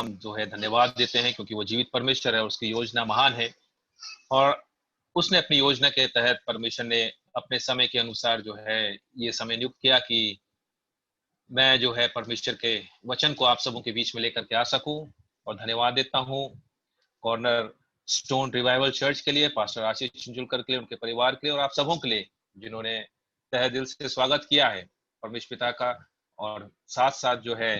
हम जो है धन्यवाद देते हैं, क्योंकि वो जीवित परमेश्वर है और उसकी योजना महान है। और उसने अपनी योजना के तहत परमेश्वर ने अपने समय के अनुसार जो है ये समय नियुक्त किया कि मैं जो है परमेश्वर के वचन को आप सबों के बीच में लेकर के आ सकूं। और धन्यवाद देता हूं कॉर्नर स्टोन रिवाइवल चर्च के लिए, पास्टर आशीष चिंचुलकर के लिए, उनके परिवार के लिए और आप सबों के लिए जिन्होंने तहे दिल से स्वागत किया है परमेश्वर पिता का। और साथ साथ जो है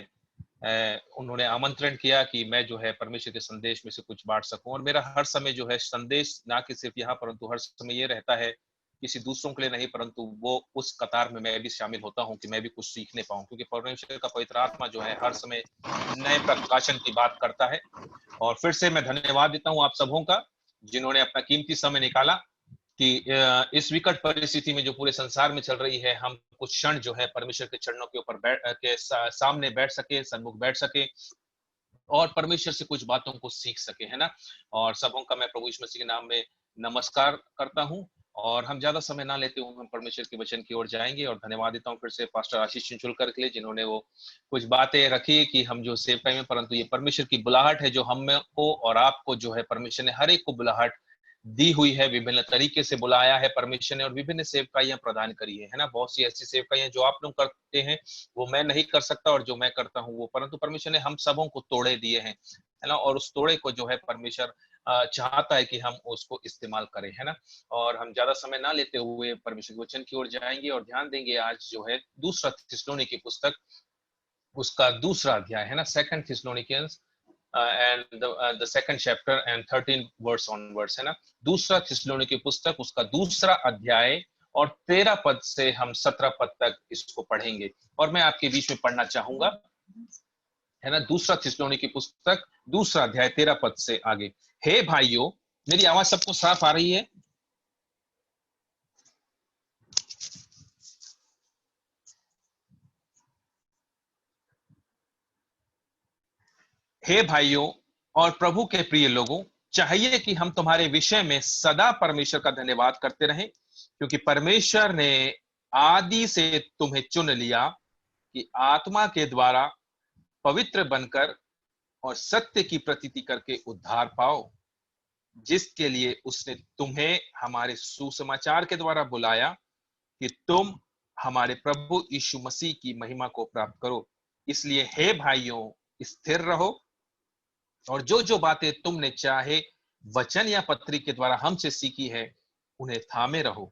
उन्होंने आमंत्रण किया कि मैं जो है परमेश्वर के संदेश में से कुछ बांट सकूं। और मेरा हर समय जो है संदेश ना कि सिर्फ यहाँ परंतु हर समय ये रहता है किसी दूसरों के लिए नहीं, परंतु वो उस कतार में मैं भी शामिल होता हूँ कि मैं भी कुछ सीखने पाऊं, क्योंकि परमेश्वर का पवित्र आत्मा जो है हर समय नए प्रकाशन की बात करता है। और फिर से मैं धन्यवाद देता हूँ आप सबों का जिन्होंने अपना कीमती समय निकाला कि इस विकट परिस्थिति में जो पूरे संसार में चल रही है, हम कुछ क्षण जो है परमेश्वर के चरणों के ऊपर सामने बैठ सके, सन्मुख बैठ सके और परमेश्वर से कुछ बातों को सीख सके, है ना। और सबों का मैं प्रभु यीशु मसीह के नाम में नमस्कार करता हूँ। और हम ज्यादा समय ना लेते हुए हम परमेश्वर के वचन की ओर जाएंगे। और धन्यवाद देता हूँ फिर से पास्टर आशीष चिंचुलकर के लिए जिन्होंने वो कुछ बातें रखी कि हम जो सेवकाई में, परंतु ये परमेश्वर की बुलाहट है जो हम को और आपको जो है परमेश्वर ने हर एक को बुलाहट दी हुई है, विभिन्न तरीके से बुलाया है परमेश्वर ने और विभिन्न सेवकाइयां प्रदान करी है ना। बहुत सी ऐसी सेवकाइयां जो आप लोग करते हैं वो मैं नहीं कर सकता और जो मैं करता हूँ वो, परंतु परमेश्वर ने हम सबों को तोड़े दिए हैं, है ना। और उस तोड़े को जो है परमेश्वर चाहता है कि हम उसको इस्तेमाल करें, है ना। और हम ज्यादा समय ना लेते हुए परमेश्वर के वचन की ओर जाएंगे और ध्यान देंगे आज जो है दूसरा थिस्सलुनीकी की पुस्तक, उसका दूसरा अध्याय, है ना, second थिस्सलुनीकियंस and the second chapter and 13 verse onwards, है ना। दूसरा थिस्सलुनीकी की पुस्तक उसका दूसरा अध्याय और 13 पद से हम 17 पद तक इसको पढ़ेंगे और मैं आपके बीच में पढ़ना चाहूंगा, है ना। दूसरा थिस्सलुनीकी की पुस्तक दूसरा अध्याय 13 पद से आगे। हे भाइयों, मेरी आवाज सबको साफ आ रही है? हे भाइयों और प्रभु के प्रिय लोगों, चाहिए कि हम तुम्हारे विषय में सदा परमेश्वर का धन्यवाद करते रहें, क्योंकि परमेश्वर ने आदि से तुम्हें चुन लिया कि आत्मा के द्वारा पवित्र बनकर और सत्य की प्रतीति करके उद्धार पाओ, जिसके लिए उसने तुम्हें हमारे सुसमाचार के द्वारा बुलाया कि तुम हमारे प्रभु यीशु मसीह की महिमा को प्राप्त करो। इसलिए हे भाइयों, स्थिर रहो और जो जो बातें तुमने चाहे वचन या पत्री के द्वारा हमसे सीखी है उन्हें थामे रहो।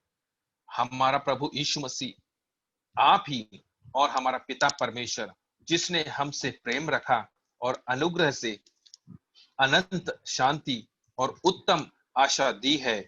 हमारा प्रभु यीशु मसीह आप ही और हमारा पिता परमेश्वर, जिसने हमसे प्रेम रखा और अनुग्रह से अनंत शांति और उत्तम आशा दी है,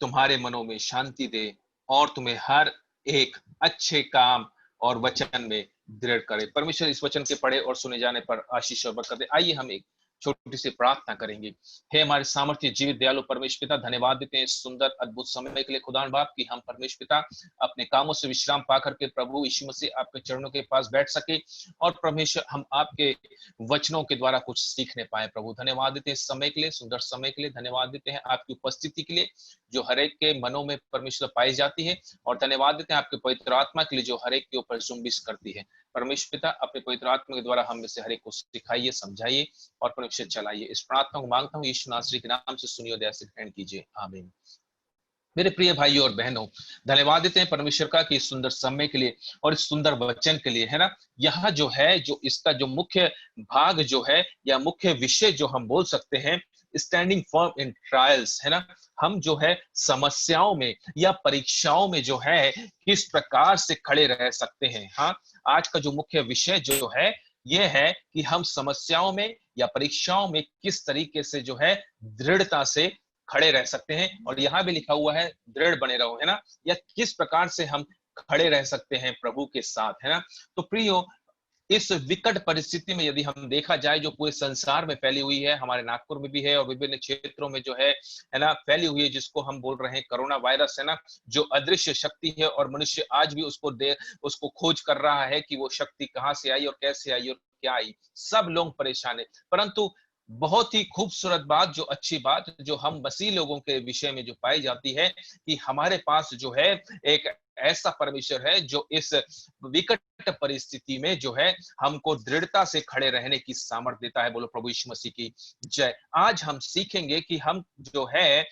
तुम्हारे मनों में शांति दे और तुम्हें हर एक अच्छे काम और वचन में दृढ़ करे। परमेश्वर इस वचन के पढ़े और सुने जाने पर आशीष और बरकत दे। आइए हम एक छोटी सी प्रार्थना करेंगे। हे हमारे सामर्थ्य जीवित दयालु परमेश्वर पिता, धन्यवाद देते हैं इस सुंदर अद्भुत समय के लिए खुदान बाप की हम परमेश्वर पिता अपने कामों से विश्राम पा करके प्रभु यीशु मसीह आपके चरणों के पास बैठ सके और परमेश्वर हम आपके वचनों के द्वारा कुछ सीखने पाए। प्रभु धन्यवाद देते हैं इस समय के लिए, सुंदर समय के लिए। धन्यवाद देते हैं आपकी उपस्थिति के लिए जो हरेक के मनों में परमेश्वर पाई जाती है और धन्यवाद देते हैं आपके पवित्र आत्मा के लिए जो हरेक के ऊपर जुम्बिश करती है। परमेश्वर पिता अपने पवित्र आत्मा के द्वारा हम में से हरेक को सिखाइए, समझाइए और परमेश्वर चलाइए। इस प्रार्थना को मांगता हूँ यीशु नासरी के नाम से, सुनिए दया से ग्रहण कीजिए, आमीन। मेरे प्रिय भाइयों और बहनों, धन्यवाद देते हैं परमेश्वर का कि इस सुंदर समय के लिए और इस सुंदर वचन के लिए, है ना। यहाँ जो है जो इसका जो मुख्य भाग जो है या मुख्य विषय जो हम बोल सकते हैं, स्टैंडिंग फर्म इन ट्रायल्स, है ना। हम जो है समस्याओं में या परीक्षाओं में जो है किस प्रकार से खड़े रह सकते हैं। हाँ, आज का जो मुख्य विषय जो है यह है कि हम समस्याओं में या परीक्षाओं में किस तरीके से जो है दृढ़ता से खड़े रह सकते हैं। और यहाँ भी लिखा हुआ है दृढ़ बने रहो, है ना, या किस प्रकार से हम खड़े रह सकते हैं प्रभु के साथ, है ना। तो प्रियो, इस विकट परिस्थिति में यदि हम देखा जाए जो पूरे संसार में फैली हुई है, हमारे नागपुर में भी है और विभिन्न क्षेत्रों में जो है ना फैली हुई है, जिसको हम बोल रहे हैं कोरोना वायरस, है ना, जो अदृश्य शक्ति है और मनुष्य आज भी उसको खोज कर रहा है कि वो शक्ति कहाँ से आई और कैसे आई और क्या आई। सब लोग परेशान है, परंतु बहुत ही खूबसूरत बात, जो अच्छी बात जो हम मसीह लोगों के विषय में जो पाई जाती है कि हमारे पास जो है एक ऐसा परमेश्वर है जो इस विकट परिस्थिति में जो है हमको दृढ़ता से खड़े रहने की सामर्थ्य देता है। बोलो प्रभु यीशु मसीह की जय। आज हम सीखेंगे कि हम जो है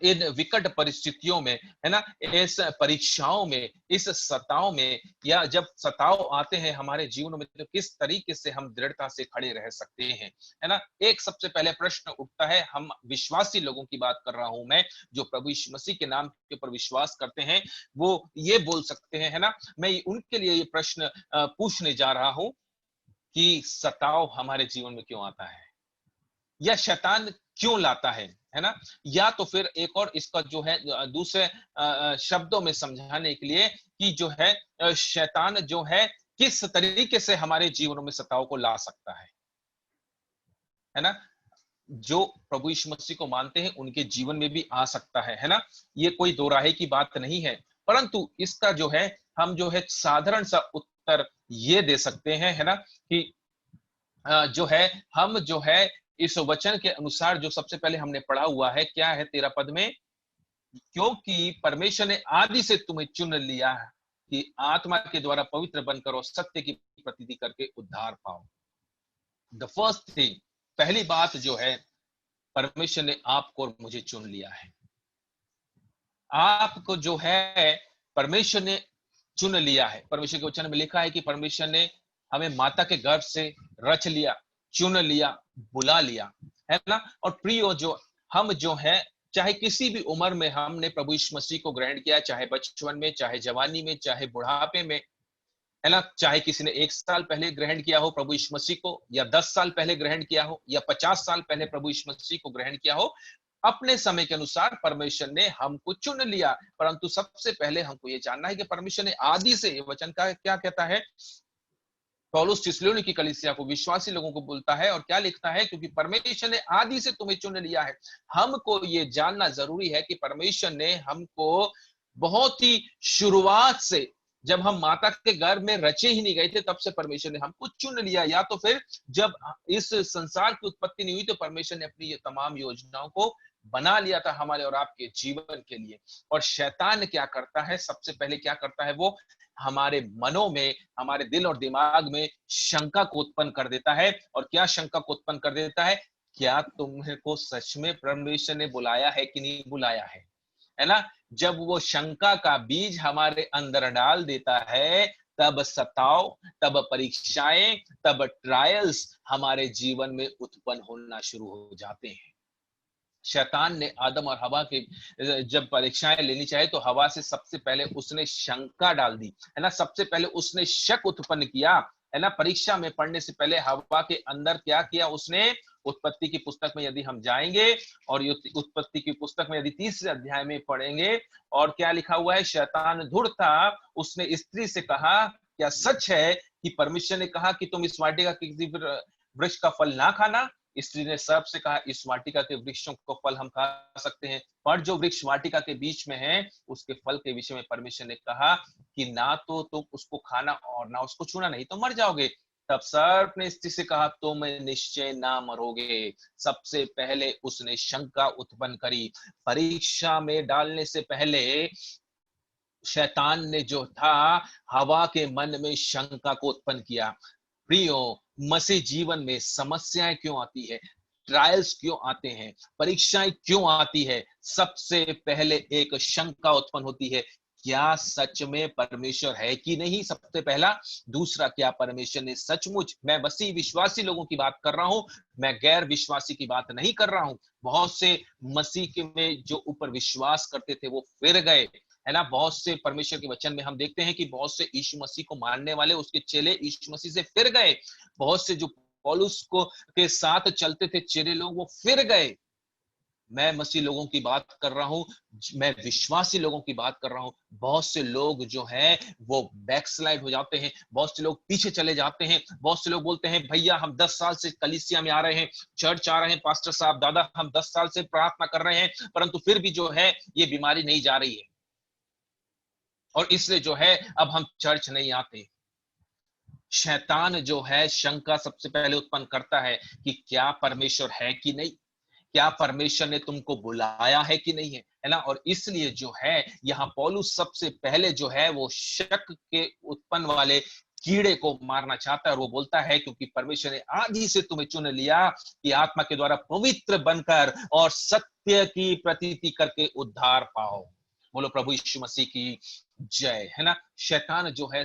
इन विकट परिस्थितियों में, है ना, इस परीक्षाओं में, इस सताव में, या जब सताव आते हैं हमारे जीवन में, तो किस तरीके से हम दृढ़ता से खड़े रह सकते हैं, है ना। एक सबसे पहले प्रश्न उठता है, हम विश्वासी लोगों की बात कर रहा हूं मैं, जो प्रभु यीशु मसीह के नाम के ऊपर विश्वास करते हैं, वो ये बोल सकते हैं, है ना। मैं उनके लिए ये प्रश्न पूछने जा रहा हूं कि सताव हमारे जीवन में क्यों आता है, या शैतान क्यों लाता है ना। या तो फिर एक और इसका जो है दूसरे शब्दों में समझाने के लिए कि जो है शैतान जो है किस तरीके से हमारे जीवनों में सताव को ला सकता है ना। जो प्रभु यीशु मसीह को मानते हैं उनके जीवन में भी आ सकता है ना। ये कोई दो राहे की बात नहीं है, परंतु इसका जो है हम जो है साधारण सा उत्तर ये दे सकते हैं, है ना, कि जो है हम जो है इस वचन के अनुसार जो सबसे पहले हमने पढ़ा हुआ है, क्या है 13 पद में, क्योंकि परमेश्वर ने आदि से तुम्हें चुन लिया कि आत्मा के द्वारा पवित्र बनकर और सत्य की प्रतीति करके उद्धार पाओ। द फर्स्ट थिंग, पहली बात जो है, परमेश्वर ने आपको और मुझे चुन लिया है। आपको जो है परमेश्वर ने चुन लिया है। परमेश्वर के वचन में लिखा है कि परमेश्वर ने हमें माता के गर्भ से रच लिया, चुन लिया, बुला लिया, है ना। और प्रियो, जो हम जो है चाहे किसी भी उम्र में हमने प्रभु यीशु मसीह को ग्रहण किया, चाहे बचपन में, चाहे जवानी में, चाहे बुढ़ापे में, है ना, चाहे किसी ने 1 साल पहले ग्रहण किया हो प्रभु यीशु मसीह को, या 10 साल पहले ग्रहण किया हो, या 50 साल पहले प्रभु यीशु मसीह को ग्रहण किया हो, अपने समय के अनुसार परमेश्वर ने हमको चुन लिया। परंतु सबसे पहले हमको ये जानना है कि परमेश्वर ने आदि से, वचन का क्या कहता है, पौलुस थिस्सलुनी की कलीसिया को, विश्वासी लोगों को बोलता है, और क्या लिखता है, क्योंकि परमेश्वर ने आदि से तुम्हें चुन लिया है। हमको ये जानना जरूरी है कि परमेश्वर ने हमको बहुत ही शुरुआत से, जब हम माता के गर्भ में रचे ही नहीं गए थे, तब से परमेश्वर ने हमको चुन लिया। या तो फिर जब इस संसार की उत्पत्ति नहीं हुई तो परमेश्वर ने अपनी ये तमाम योजनाओं को बना लिया था हमारे और आपके जीवन के लिए। और शैतान क्या करता है, सबसे पहले क्या करता है, वो हमारे मनों में, हमारे दिल और दिमाग में शंका को उत्पन्न कर देता है। और क्या शंका को उत्पन्न कर देता है, क्या तुमको सच में परमेश्वर ने बुलाया है कि नहीं बुलाया है ना। जब वो शंका का बीज हमारे अंदर डाल देता है, तब सताव, तब परीक्षाएं, तब ट्रायल्स हमारे जीवन में उत्पन्न होना शुरू हो जाते हैं। शैतान ने आदम और हवा के जब परीक्षाएं लेनी चाहे तो हवा से सबसे पहले उसने शंका डाल दी, है ना। सबसे पहले उसने शक उत्पन्न किया, है ना। परीक्षा में पढ़ने से पहले हवा के अंदर क्या किया उसने, उत्पत्ति की पुस्तक में यदि हम जाएंगे, और उत्पत्ति की पुस्तक में यदि 30 अध्याय में पढ़ेंगे, और क्या लिखा हुआ है, शैतान धुर था, उसने स्त्री से कहा, क्या सच है कि परमेश्वर ने कहा कि तुम इस वाटिका के किसी वृक्ष का फल ना खाना। स्त्री ने सर्प से कहा, इस वाटिका के वृक्षों को फल हम खा सकते हैं, पर जो वृक्ष वाटिका के बीच में है उसके फल के विषय में परमेश्वर ने कहा कि ना तो तुम उसको खाना और ना उसको छूना, नहीं तो मर जाओगे। तब सर्प ने स्त्री से कहा, तुम निश्चय ना मरोगे। सबसे पहले उसने शंका उत्पन्न करी। परीक्षा में डालने से पहले शैतान ने जो था हवा के मन में शंका को उत्पन्न किया। प्रियो, मसीह जीवन में समस्याएं क्यों आती है, ट्रायल्स क्यों आते हैं, परीक्षाएं क्यों आती है, सबसे पहले एक शंका उत्पन्न होती है, क्या सच में परमेश्वर है कि नहीं, सबसे पहला। दूसरा, क्या परमेश्वर ने सचमुच, मैं मसीह विश्वासी लोगों की बात कर रहा हूं, मैं गैर विश्वासी की बात नहीं कर रहा हूं। बहुत से मसीह के में जो ऊपर विश्वास करते थे वो फिर गए, है ना। बहुत से परमेश्वर के वचन में हम देखते हैं कि बहुत से यीशु मसीह को मानने वाले, उसके चेले यीशु मसीह से फिर गए। बहुत से जो पौलुस को के साथ चलते थे चेले लोग, वो फिर गए। मैं मसीह लोगों की बात कर रहा हूं, मैं विश्वासी लोगों की बात कर रहा हूं। बहुत से लोग जो हैं वो बैकस्लाइड हो जाते हैं, बहुत से लोग पीछे चले जाते हैं। बहुत से लोग बोलते हैं, भैया हम 10 साल से कलीसिया में आ रहे हैं, चर्च आ रहे हैं, पास्टर साहब, दादा हम 10 साल से प्रार्थना कर रहे हैं, परंतु फिर भी जो है ये बीमारी नहीं जा रही है, और इसलिए जो है अब हम चर्च नहीं आते। शैतान जो है शंका सबसे पहले उत्पन्न करता है कि क्या परमेश्वर है कि नहीं, क्या परमेश्वर ने तुमको बुलाया है कि नहीं है ना। और इसलिए जो है यहाँ पौलुस सबसे पहले जो है वो शक के उत्पन्न वाले कीड़े को मारना चाहता है, और वो बोलता है क्योंकि परमेश्वर ने आदि से तुम्हें चुन लिया कि आत्मा के द्वारा पवित्र बनकर और सत्य की प्रतीति करके उद्धार पाओ। बोलो प्रभु यीशु मसीह की जय, है ना। शैतान जो है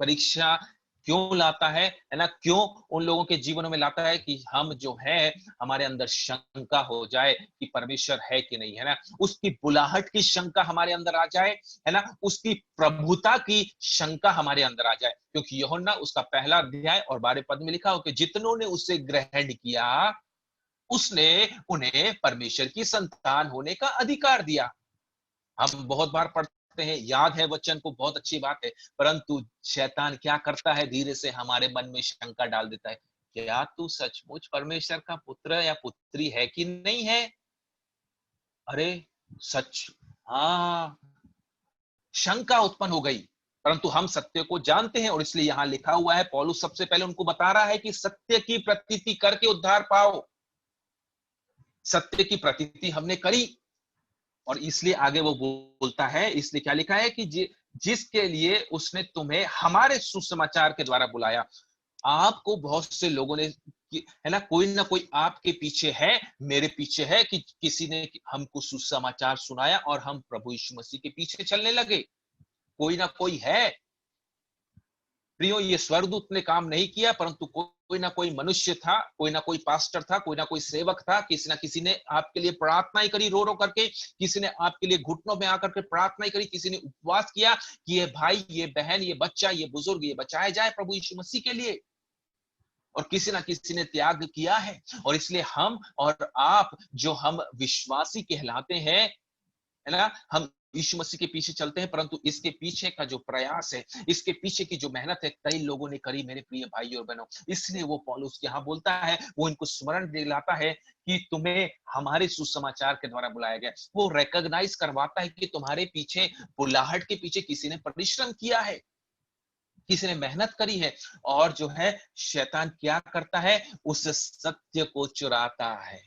परीक्षा क्यों लाता है ना, क्यों उन लोगों के जीवनों में लाता है कि हम जो है हमारे अंदर शंका हो जाए कि परमेश्वर है कि नहीं, है ना। उसकी बुलाहट की शंका हमारे अंदर आ जाए, है ना, उसकी प्रभुता की शंका हमारे अंदर आ जाए। क्योंकि यूहन्ना उसका पहला अध्याय और 12 पद में लिखा हो कि जितनों ने उसे ग्रहण किया उसने उन्हें परमेश्वर की संतान होने का अधिकार दिया। हम बहुत बार पढ़ते हैं, याद है वचन को, बहुत अच्छी बात है, परंतु शैतान क्या करता है, धीरे से हमारे मन में शंका डाल देता है, क्या तू सचमुच परमेश्वर का पुत्र या पुत्री है कि नहीं है। अरे सच, हाँ, शंका उत्पन्न हो गई। परंतु हम सत्य को जानते हैं, और इसलिए यहां लिखा हुआ है, पौलुस सबसे पहले उनको बता रहा है कि सत्य की प्रतीति करके उद्धार पाओ। सत्य की प्रतीति हमने करी, और इसलिए आगे वो बोलता है, इसलिए क्या लिखा है कि जिसके लिए उसने तुम्हें हमारे सुसमाचार के द्वारा बुलाया। आपको बहुत से लोगों ने, है ना कोई आपके पीछे है, मेरे पीछे है, कि किसी ने हमको सुसमाचार सुनाया और हम प्रभु यीशु मसीह के पीछे चलने लगे। कोई ना कोई है प्रियो, ये स्वर्गदूत ने काम नहीं किया, परंतु कोई ना कोई मनुष्य था, कोई ना कोई पास्टर था, कोई ना कोई सेवक था, किसी ना किसी ने आपके लिए प्रार्थना करी रो रो करके, किसी ने आपके लिए घुटनों में आकर के प्रार्थना करी, किसी ने उपवास किया कि ये भाई, ये बहन, ये बच्चा, ये बुजुर्ग, ये बचाया जाए प्रभु यीशु मसीह के लिए। और किसी ना किसी ने त्याग किया है। और इसलिए हम और आप जो हम विश्वासी कहलाते हैं, है ना, हम यीशु मसीह के पीछे चलते हैं, परंतु इसके पीछे का जो प्रयास है, इसके पीछे की जो मेहनत है, कई लोगों ने करी मेरे प्रिय भाई और बहनों। इसलिए वो पौलुस यहाँ बोलता है, वो इनको स्मरण दिलाता है कि तुम्हें हमारे सुसमाचार के द्वारा बुलाया गया। वो रिकॉग्नाइज करवाता है कि तुम्हारे पीछे, बुलाहट के पीछे किसी ने परिश्रम किया है, किसी ने मेहनत करी है। और जो है शैतान क्या करता है, उस सत्य को चुराता है,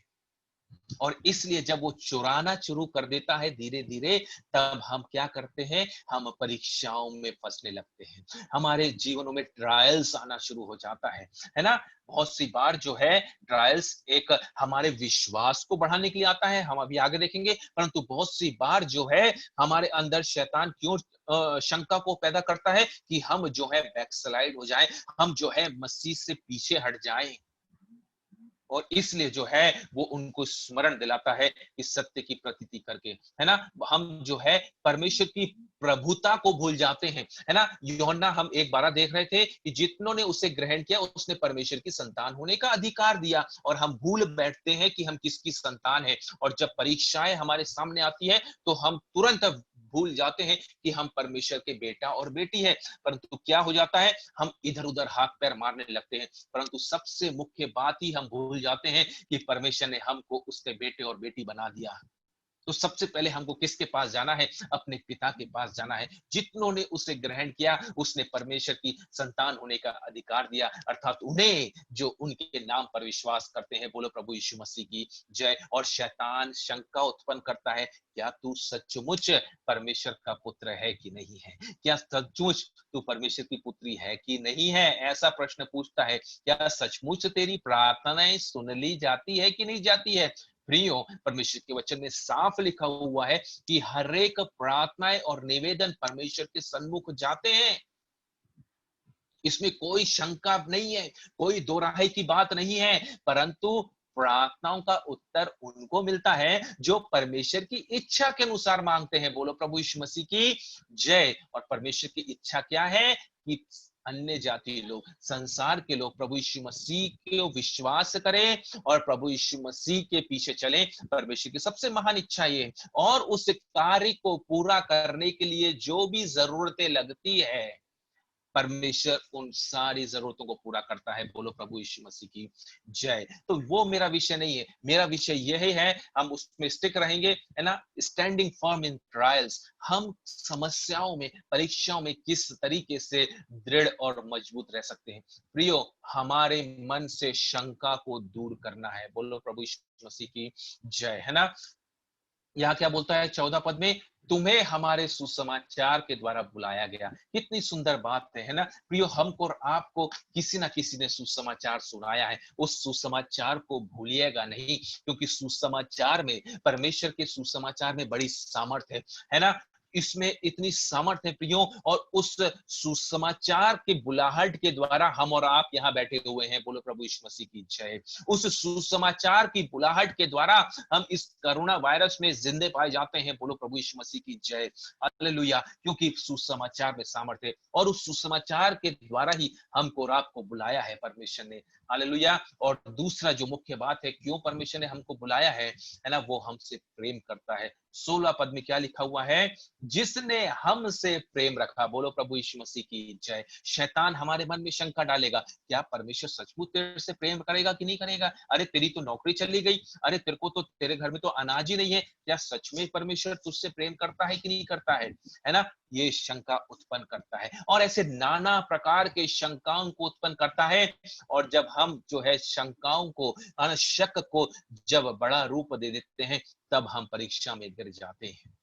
और इसलिए जब वो चुराना शुरू कर देता है धीरे धीरे, तब हम क्या करते हैं, हम परीक्षाओं में फंसने लगते हैं, हमारे जीवनों में ट्रायल्स आना शुरू हो जाता है ना। बहुत सी बार जो है ट्रायल्स एक हमारे विश्वास को बढ़ाने के लिए आता है, हम अभी आगे देखेंगे, परंतु बहुत सी बार जो है हमारे अंदर शैतान क्यों शंका को पैदा करता है कि हम जो है बैकस्लाइड हो जाएं, हम जो है मसीह से पीछे हट जाएं। और इसलिए जो है वो उनको स्मरण दिलाता है इस सत्य की प्रतीति करके, है ना। हम जो है परमेश्वर की प्रभुता को भूल जाते हैं, है ना। यूहन्ना हम एक बार देख रहे थे कि जितनों ने उसे ग्रहण किया उसने परमेश्वर की संतान होने का अधिकार दिया, और हम भूल बैठते हैं कि हम किसकी संतान है। और जब परीक्षाएं हमारे सामने आती है तो हम तुरंत भूल जाते हैं कि हम परमेश्वर के बेटा और बेटी है। परंतु क्या हो जाता है, हम इधर उधर हाथ पैर मारने लगते हैं, परंतु सबसे मुख्य बात ही हम भूल जाते हैं कि परमेश्वर ने हमको उसके बेटे और बेटी बना दिया। तो सबसे पहले हमको किसके पास जाना है, अपने पिता के पास जाना है। जितनों ने उसे ग्रहण किया उसने परमेश्वर की संतान होने का अधिकार दिया, अर्थात उन्हें जो उनके नाम पर विश्वास करते हैं। बोलो प्रभु यीशु मसीह की जय। और शैतान शंका उत्पन्न करता है, क्या तू सचमुच परमेश्वर का पुत्र है कि नहीं है, क्या सचमुच तू परमेश्वर की पुत्री है कि नहीं है, ऐसा प्रश्न पूछता है। क्या सचमुच तेरी प्रार्थनाएं सुन ली जाती है कि नहीं जाती है। प्रियो, परमेश्वर के वचन में साफ लिखा हुआ है कि हर एक प्रार्थनाएं और निवेदन परमेश्वर के सन्मुख जाते हैं, इसमें कोई शंका नहीं है, कोई दोराहे की बात नहीं है। परंतु प्रार्थनाओं का उत्तर उनको मिलता है जो परमेश्वर की इच्छा के अनुसार मांगते हैं। बोलो प्रभु यीशु मसीह की जय। और परमेश्वर की इच्छा क्या है कि अन्य जाति लोग, संसार के लोग प्रभु यीशु मसीह को विश्वास करें और प्रभु यीशु मसीह के पीछे चलें। परमेश्वर की सबसे महान इच्छा ये, और उस कार्य को पूरा करने के लिए जो भी जरूरतें लगती है, परमेश्वर उन सारी जरूरतों को पूरा करता है। बोलो प्रभु यीशु मसीह की जय। तो वो मेरा विषय नहीं है, मेरा विषय यही है, हम उसमें स्टिक रहेंगे, है ना, स्टैंडिंग फर्म इन ट्रायल्स। हम समस्याओं में, परीक्षाओं में किस तरीके से दृढ़ और मजबूत रह सकते हैं। प्रियो, हमारे मन से शंका को दूर करना है। बोलो प्रभु यीशु मसीह की जय, है ना। यहाँ क्या बोलता है 14 पद में, तुम्हें हमारे सुसमाचार के द्वारा बुलाया गया। कितनी सुंदर बात है ना प्रियो। हमको और आपको किसी ना किसी ने सुसमाचार सुनाया है, उस सुसमाचार को भूलिएगा नहीं, क्योंकि सुसमाचार में, परमेश्वर के सुसमाचार में बड़ी सामर्थ है ना। इसमें इतनी सामर्थ है प्रियो, और उस सुसमाचार के बुलाहट के द्वारा हम और आप यहाँ बैठे हुए हैं। बोलो प्रभु यीशु मसीह की जय। उस सुसमाचार की बुलाहट के द्वारा हम इस कोरोना वायरस में जिंदे पाए जाते हैं। बोलो प्रभु यीशु मसीह की जय, हालेलुया। क्योंकि सुसमाचार में सामर्थ्य है, और उस सुसमाचार के द्वारा ही हमको और आपको बुलाया है परमेश्वर ने, हालेलुया। और दूसरा जो मुख्य बात है, क्यों परमेश्वर ने हमको बुलाया है ना, वो हमसे प्रेम करता है। 16 पद में क्या लिखा हुआ है, जिसने हमसे प्रेम रखा। बोलो प्रभु यीशु मसीह की जय। शैतान हमारे मन में शंका डालेगा, क्या परमेश्वर सचमुच तेरे से प्रेम करेगा कि नहीं करेगा? अरे तेरी तो नौकरी चली गई, अरे तेरे को तो, तेरे घर में तो अनाज ही नहीं है, क्या सच में परमेश्वर तुझसे प्रेम करता है कि नहीं करता है ना। ये शंका उत्पन्न करता है, और ऐसे नाना प्रकार के शंकाओं को उत्पन्न करता है। और जब हम जो है शंकाओं को, शक को जब बड़ा रूप दे देते हैं, तब हम परीक्षा में गिर जाते हैं।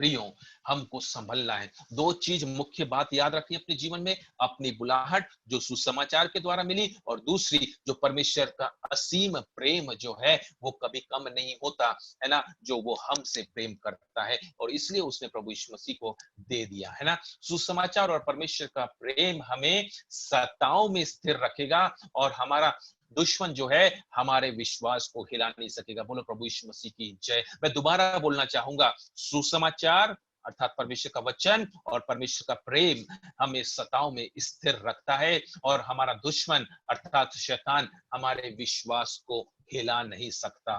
प्रियो, हमको संभलना है। दो चीज मुख्य बात याद रखनी अपने जीवन में, अपनी बुलाहट जो सुसमाचार के द्वारा मिली, और दूसरी जो परमेश्वर का असीम प्रेम जो है वो कभी कम नहीं होता, है ना, जो वो हमसे प्रेम करता है, और इसलिए उसने प्रभु यीशु मसीह को दे दिया, है ना। सुसमाचार और परमेश्वर का प्रेम हमें सत्ताओं में स्थिर रखेगा, और हमारा दुश्मन जो है हमारे विश्वास को हिला नहीं सकेगा। बोलो प्रभु यीशु मसीह की जय। मैं दोबारा बोलना चाहूंगा, सुसमाचार अर्थात परमेश्वर का वचन और परमेश्वर का प्रेम हमें सताओं में स्थिर रखता है, और हमारा दुश्मन अर्थात शैतान हमारे विश्वास को हिला नहीं सकता।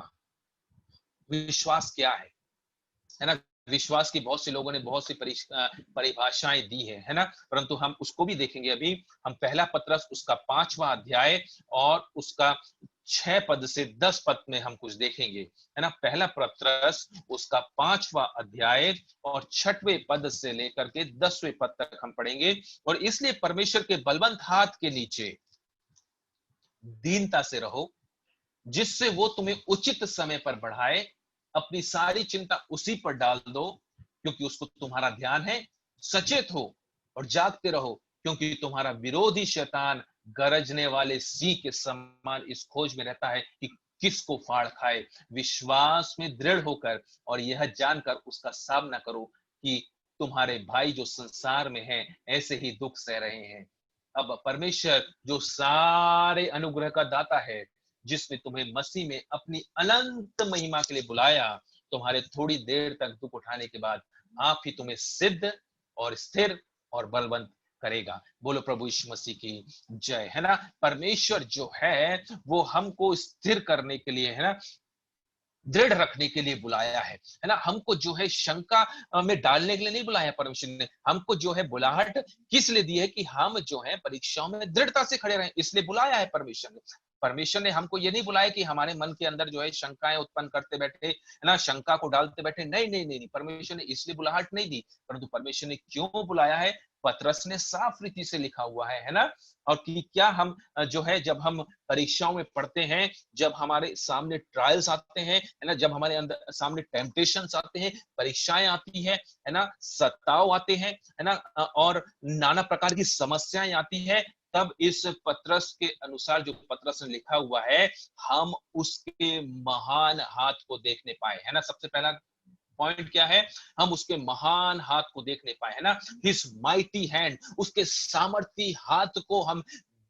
विश्वास क्या है ना। विश्वास की बहुत से लोगों ने बहुत सी परिभाषाएं दी है ना, परंतु हम उसको भी देखेंगे अभी। हम पहला पत्रस उसका 5वां अध्याय और उसका 6 पद से 10 पद में हम कुछ देखेंगे, है ना। पहला पत्रस उसका 5वां अध्याय और 6वें पद से लेकर के 10वें पद तक हम पढ़ेंगे। और इसलिए परमेश्वर के बलवंत हाथ के नीचे दीनता से रहो, जिससे वो तुम्हें उचित समय पर बढ़ाए। अपनी सारी चिंता उसी पर डाल दो, क्योंकि उसको तुम्हारा ध्यान है। सचेत हो और जागते रहो, क्योंकि तुम्हारा विरोधी शैतान गरजने वाले सिंह के समान इस खोज में रहता है कि किसको फाड़ खाए। विश्वास में दृढ़ होकर और यह जानकर उसका सामना करो कि तुम्हारे भाई जो संसार में हैं ऐसे ही दुख सह रहे हैं। अब परमेश्वर जो सारे अनुग्रह का दाता है, जिसने तुम्हें मसीह में अपनी अनंत महिमा के लिए बुलाया, तुम्हारे थोड़ी देर तक दुख उठाने के बाद आप ही तुम्हें सिद्ध और स्थिर और बलवंत करेगा। बोलो प्रभु यीशु मसीह की जय, है ना। परमेश्वर जो है वो हमको स्थिर करने के लिए, है ना, दृढ़ रखने के लिए बुलाया है ना। हमको जो है शंका में डालने के लिए नहीं बुलाया परमेश्वर ने। हमको जो है बुलाहट किस लिए दी है, कि हम जो है परीक्षाओं में दृढ़ता से खड़े रहें, इसलिए बुलाया है परमेश्वर ने। परमेश्वर ने हमको ये नहीं बुलाया कि हमारे मन के अंदर जो है शंकाएं उत्पन्न करते बैठे, है ना, शंका को डालते बैठे। नहीं नहीं नहीं, नहीं। परमेश्वर ने इसलिए बुलाहट नहीं दी, परंतु परमेश्वर ने क्यों बुलाया है, पतरस ने साफ रीति से लिखा हुआ है ना। और कि क्या हम जो है जब हम परीक्षाओं में पढ़ते हैं, जब हमारे सामने ट्रायल्स आते हैं, है ना, जब हमारे अंदर सामने टेम्पटेशंस आते हैं, परीक्षाएं आती है ना, सताव आते हैं, है ना, और नाना प्रकार की समस्याएं आती है, तब इस पत्रस के अनुसार जो पत्रस ने लिखा हुआ है, हम उसके महान हाथ को देखने पाए, है ना। सबसे पहला पॉइंट क्या है, हम उसके महान हाथ को देखने पाए, है ना। हिज माइटी हैंड, उसके सामर्थी हाथ को हम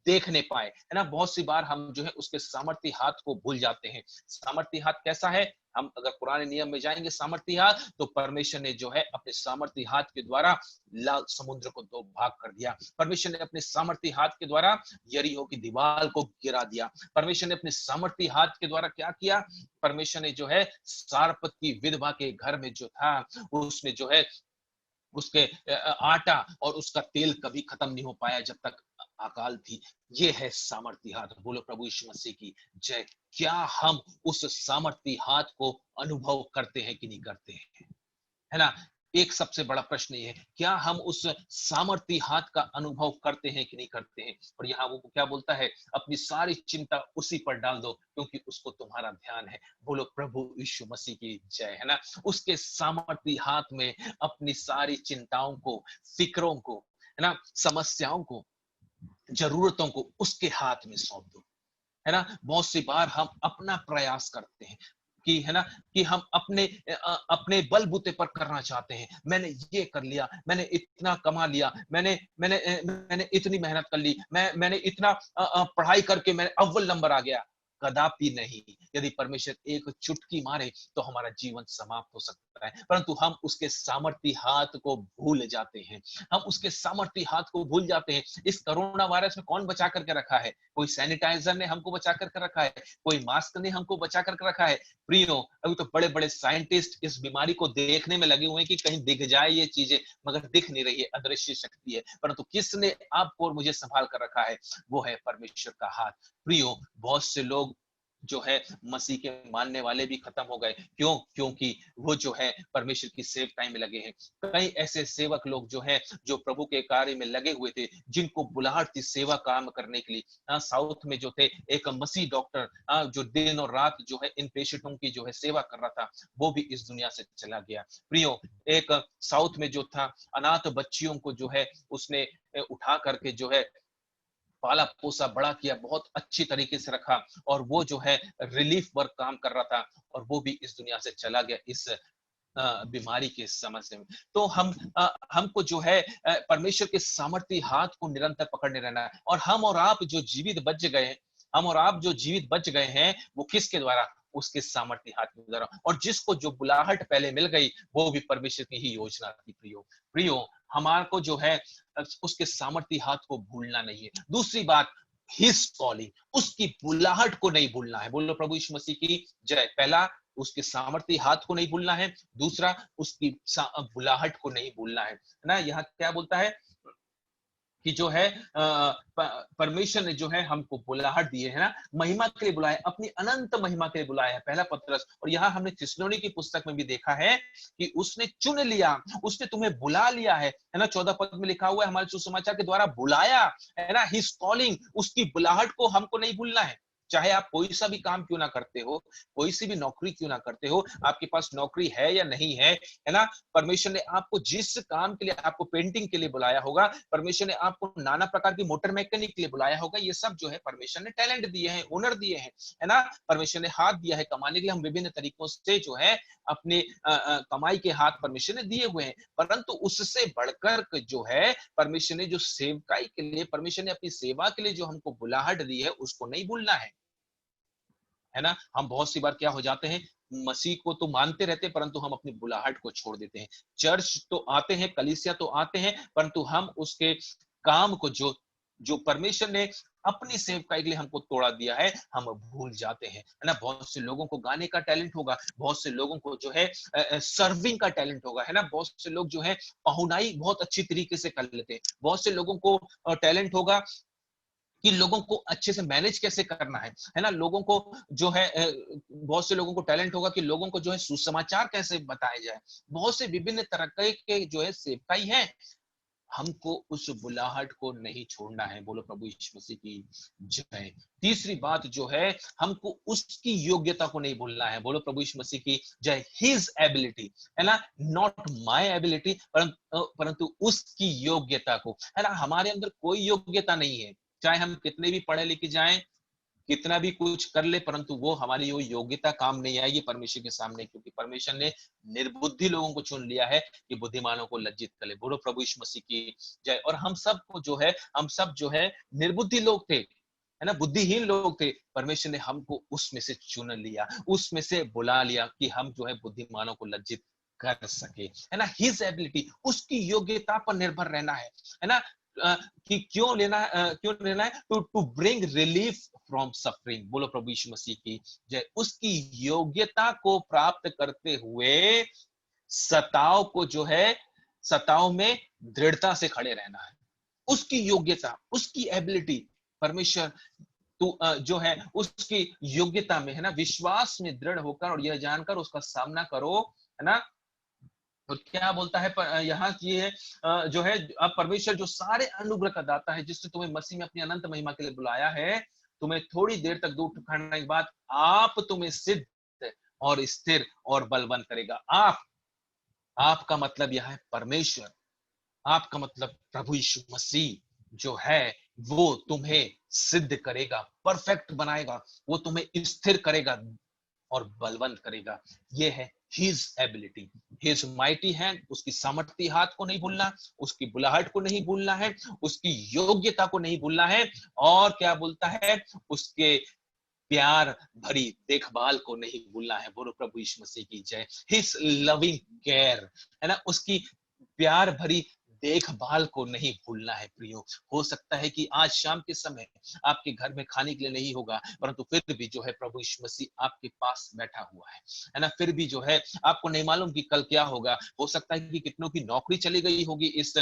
देखने पाए, है ना। बहुत सी बार हम जो है उसके सामर्थी हाथ को भूल जाते हैं। सामर्थी हाथ कैसा है, हम अगर पुराने नियम में जाएंगे, सामर्थी हाथ तो परमेश्वर ने जो है अपने सामर्थी हाथ के द्वारा लाल समुद्र को दो भाग कर दिया। परमेश्वर ने अपने सामर्थी हाथ के द्वारा यरीहो की दीवार को गिरा दिया। परमेश्वर ने अपने सामर्थी हाथ के द्वारा क्या किया, परमेश्वर ने जो है सारपत की विधवा के घर में जो था उसमें जो है उसके आटा और उसका तेल कभी खत्म नहीं हो पाया जब तक अकाल थी। ये है सामर्थी हाथ। बोलो प्रभु यीशु मसीह की जय। क्या हम उस सामर्थी हाथ को अनुभव करते हैं कि नहीं करते हैं? है ना? एक सबसे बड़ा प्रश्न ये है, क्या हम उस सामर्थी हाथ का अनुभव करते हैं कि नहीं करते हैं? और यहाँ वो क्या बोलता है, अपनी सारी चिंता उसी पर डाल दो क्योंकि उसको तुम्हारा ध्यान है। बोलो प्रभु यीशु मसीह की जय। है ना? उसके सामर्थी हाथ में अपनी सारी चिंताओं को, फिक्रों को, है ना, समस्याओं को, जरूरतों को उसके हाथ में सौंप दो। है ना? बहुत सी बार हम अपना प्रयास करते हैं कि, है ना, कि हम अपने बलबूते पर करना चाहते हैं। मैंने ये कर लिया, मैंने इतना कमा लिया, मैंने इतनी मेहनत कर ली, मैंने इतना पढ़ाई करके मैंने अव्वल नंबर आ गया। कदापि नहीं। यदि परमेश्वर एक चुटकी मारे तो हमारा जीवन समाप्त हो सकता है, परंतु हम उसके सामर्थी हाथ को भूल जाते हैं। हम उसके सामर्थी हाथ को भूल जाते हैं। इस कोरोना वायरस में कौन बचा करके रखा है? कोई सैनिटाइजर ने हमको बचा करके रखा है, कोई मास्क ने हमको बचा करके रखा है। प्रियो, अभी तो बड़े बड़े साइंटिस्ट इस बीमारी को देखने में लगे हुए हैं कि कहीं दिख जाए ये चीजें, मगर दिख नहीं रही है, अदृश्य शक्ति है। परंतु किसने आपको और मुझे संभाल कर रखा है? वो है परमेश्वर का हाथ। प्रियो, बहुत से लोग जो है मसीह के मानने वाले भी खत्म हो गए। क्यों? क्योंकि वो जो है परमेश्वर की सेवकाई में लगे हैं। कई ऐसे सेवक लोग जो है, जो प्रभु के कार्य में लगे हुए थे, जिनको बुलाहट थी सेवा काम करने के लिए। साउथ में जो थे एक मसीह डॉक्टर, जो दिन और रात जो है इन पेशेंटों की जो है सेवा कर रहा था, वो भी इस दुनिया से चला गया। प्रियो, एक साउथ में जो था, अनाथ बच्चियों को जो है उसने उठा करके जो है पाला पोसा बड़ा किया, बहुत अच्छी तरीके से रखा, और वो जो है रिलीफ वर्क काम कर रहा था, और वो भी इस दुनिया से चला गया इस बीमारी के समस्या में। तो हमको जो है परमेश्वर के सामर्थी हाथ को निरंतर पकड़ने रहना है। और हम और आप जो जीवित बच गए हैं, हम और आप जो जीवित बच गए हैं, वो किसके द्वारा? उसके सामर्थी हाथ के द्वारा। और जिसको जो बुलाहट पहले मिल गई, वो भी परमेश्वर की ही योजना थी। प्रियो, प्रियो, हमारे को जो है उसके सामर्थी हाथ को भूलना नहीं है। दूसरी बात, हिज कॉलिंग, उसकी बुलाहट को नहीं भूलना है। बोलो प्रभु यीशु मसीह की जय। पहला, उसके सामर्थी हाथ को नहीं भूलना है। दूसरा, उसकी बुलाहट को नहीं भूलना है ना? यहाँ क्या बोलता है कि जो है परमेश्वर ने जो है हमको बुलाहट दी है ना, महिमा के लिए बुलाया, अपनी अनंत महिमा के लिए बुलाया है। पहला पत्रस। और यहाँ हमने थिस्सलुनीकि की पुस्तक में भी देखा है कि उसने चुन लिया, उसने तुम्हें बुला लिया है ना? 14 पद में लिखा हुआ है, हमारे सुसमाचार के द्वारा बुलाया, है ना? हिज कॉलिंग, उसकी बुलाहट को हमको नहीं भूलना है। चाहे आप कोई सा भी काम क्यों ना करते हो, कोई सी भी नौकरी क्यों ना करते हो, आपके पास नौकरी है या नहीं है ना? परमेश्वर ने आपको जिस काम के लिए, आपको पेंटिंग के लिए बुलाया होगा, परमेश्वर ने आपको नाना प्रकार की मोटर मैकेनिक के लिए बुलाया होगा, ये सब जो है परमेश्वर ने टैलेंट दिए हैं, हुनर दिए हैं, है ना? परमेश्वर ने हाथ दिया है कमाने के लिए। हम विभिन्न तरीकों से जो है अपने कमाई के हाथ परमेश्वर ने दिए हुए हैं। परंतु उससे बढ़कर जो है परमेश्वर ने जो सेवकाई के लिए, परमेश्वर ने अपनी सेवा के लिए जो हमको बुलाहट दी है, उसको नहीं भूलना है ना? हम बहुत सी बार क्या हो जाते हैं, मसीह को तो मानते रहते हैं, परंतु हम अपनी बुलाहट को छोड़ देते हैं। चर्च तो आते हैं, कलीसिया तो आते हैं, परंतु हम उसके काम को, जो जो परमेश्वर ने अपनी सेवकाई के लिए हमको तोड़ा दिया है, हम भूल जाते हैं, है ना? बहुत से लोगों को गाने का टैलेंट होगा, बहुत से लोगों को जो है सर्विंग का टैलेंट होगा, है ना? बहुत से लोग जो है पहुनाई बहुत अच्छी तरीके से कर लेते हैं। बहुत से लोगों को टैलेंट होगा कि लोगों को अच्छे से मैनेज कैसे करना है ना? लोगों को जो है बहुत से लोगों को टैलेंट होगा कि लोगों को जो है सुसमाचार कैसे बताया जाए। बहुत से विभिन्न तरह के जो है सेवकाई है। हमको उस बुलाहट को नहीं छोड़ना है। बोलो प्रभु यीशु मसीह की जय। तीसरी बात जो है, हमको उसकी योग्यता को नहीं भूलना है। बोलो प्रभु यीशु मसीह की जय। हिज एबिलिटी, है ना? नॉट माय एबिलिटी, परंतु उसकी योग्यता को, है ना? हमारे अंदर कोई योग्यता नहीं है, चाहे हम कितने भी पढ़े लिखे जाएं, कितना भी कुछ कर ले, परंतु वो हमारी वो योग्यता काम नहीं आएगी परमेश्वर के सामने, क्योंकि परमेश्वर ने निर्बुद्धि लोगों को चुन लिया है कि बुद्धिमानों को लज्जित करे। बोलो प्रभु यीशु मसीह की जय। और हम सब को जो है, हम सब जो है निर्बुद्धि लोग थे, है ना? बुद्धिहीन लोग थे। परमेश्वर ने हमको उसमें से चुन लिया, उसमें से बुला लिया कि हम जो है बुद्धिमानों को लज्जित कर सके, है ना? हिज एबिलिटी, उसकी योग्यता पर निर्भर रहना है ना? कि क्यों लेना है? To bring relief from suffering. बोलो प्रभु यीशु मसीह की जय। उसकी योग्यता को प्राप्त करते हुए सताव को जो है सताव में दृढ़ता से खड़े रहना है। उसकी योग्यता, उसकी एबिलिटी, परमेश्वर तू जो है उसकी योग्यता में, है ना, विश्वास में दृढ़ होकर और यह जानकर उसका सामना करो, है ना। और क्या बोलता है यहाँ ये है जो है, अब परमेश्वर जो सारे अनुग्रह का दाता है, जिसने तुम्हें मसीह में अपनी अनंत महिमा के लिए बुलाया है, तुम्हें थोड़ी देर तक दुख उठाने के बाद आप तुम्हें सिद्ध और स्थिर और बलवंत करेगा। आपका मतलब यह है परमेश्वर, आपका मतलब प्रभु यीशु मसीह जो है वो तुम्हें सिद्ध करेगा, परफेक्ट बनाएगा, वो तुम्हें स्थिर करेगा और बलवंत करेगा। ये है his ability, his mighty hand. उसकी सामर्थी हाथ को नहीं भूलना, उसकी बुलाहट को नहीं भूलना है, उसकी योग्यता को नहीं भूलना है, और क्या बोलता है, उसके प्यार भरी देखभाल को नहीं भूलना है। बोलो प्रभु यीशु मसीह की जय। हिज लविंग केयर, है ना, उसकी प्यार भरी देखभाल को नहीं भूलना है। प्रियो, हो सकता है कि आज शाम के समय आपके घर में खाने के लिए नहीं होगा, परंतु फिर भी जो है प्रभु यीशु मसीह आपके पास बैठा हुआ है ना। फिर भी जो है आपको नहीं मालूम कि कल क्या होगा। हो सकता है कि कितनों की नौकरी चली गई होगी इस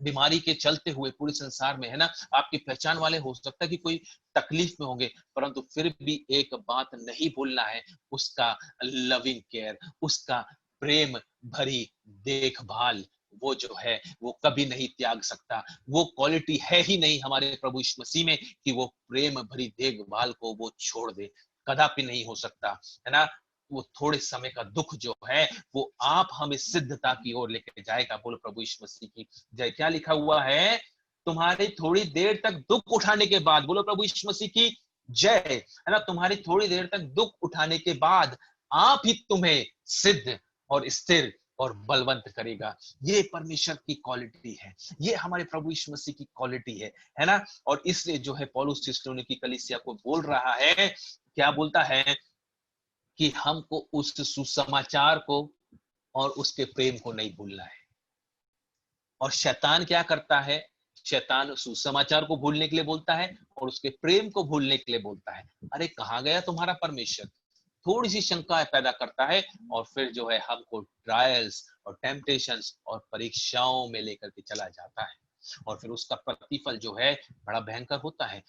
बीमारी के चलते हुए पूरे संसार में, है ना। आपकी पहचान वाले हो सकता है कि कोई तकलीफ में होंगे, परंतु फिर भी एक बात नहीं भूलना है, उसका लविंग केयर, उसका प्रेम भरी देखभाल, वो जो है वो कभी नहीं त्याग सकता। वो क्वालिटी है ही नहीं हमारे प्रभु यीशु मसीह में कि वो प्रेम भरी देखभाल को वो छोड़ दे, कदापि नहीं हो सकता, है ना। वो थोड़े समय का दुख जो है वो आप हमें सिद्धता की ओर लेके जाएगा। बोलो प्रभु यीशु मसीह की जय। क्या लिखा हुआ है, तुम्हारी थोड़ी देर तक दुख उठाने के बाद, बोलो प्रभु यीशु मसीह की जय, है ना, तुम्हारी थोड़ी देर तक दुख उठाने के बाद आप ही तुम्हें सिद्ध और स्थिर और बलवंत करेगा। ये परमेश्वर की क्वालिटी है, ये हमारे प्रभु यीशु मसीह की क्वालिटी है ना। और इसलिए जो है पौलुस थिस्सलुनीकी कलीसिया को बोल रहा है, क्या बोलता है कि हमको उस सुसमाचार को और उसके प्रेम को नहीं भूलना है। और शैतान क्या करता है, शैतान सुसमाचार को भूलने के लिए बोलता है और उसके प्रेम को भूलने के लिए बोलता है। अरे कहाँ गया तुम्हारा परमेश्वर, थोड़ी सी शंका पैदा करता है और फिर जो है हमको ट्रायल्स और टेम्पटेशंस और परीक्षाओं में लेकर के चला जाता है, और फिर उसका प्रतिफल जो है बड़ा भयंकर होता है।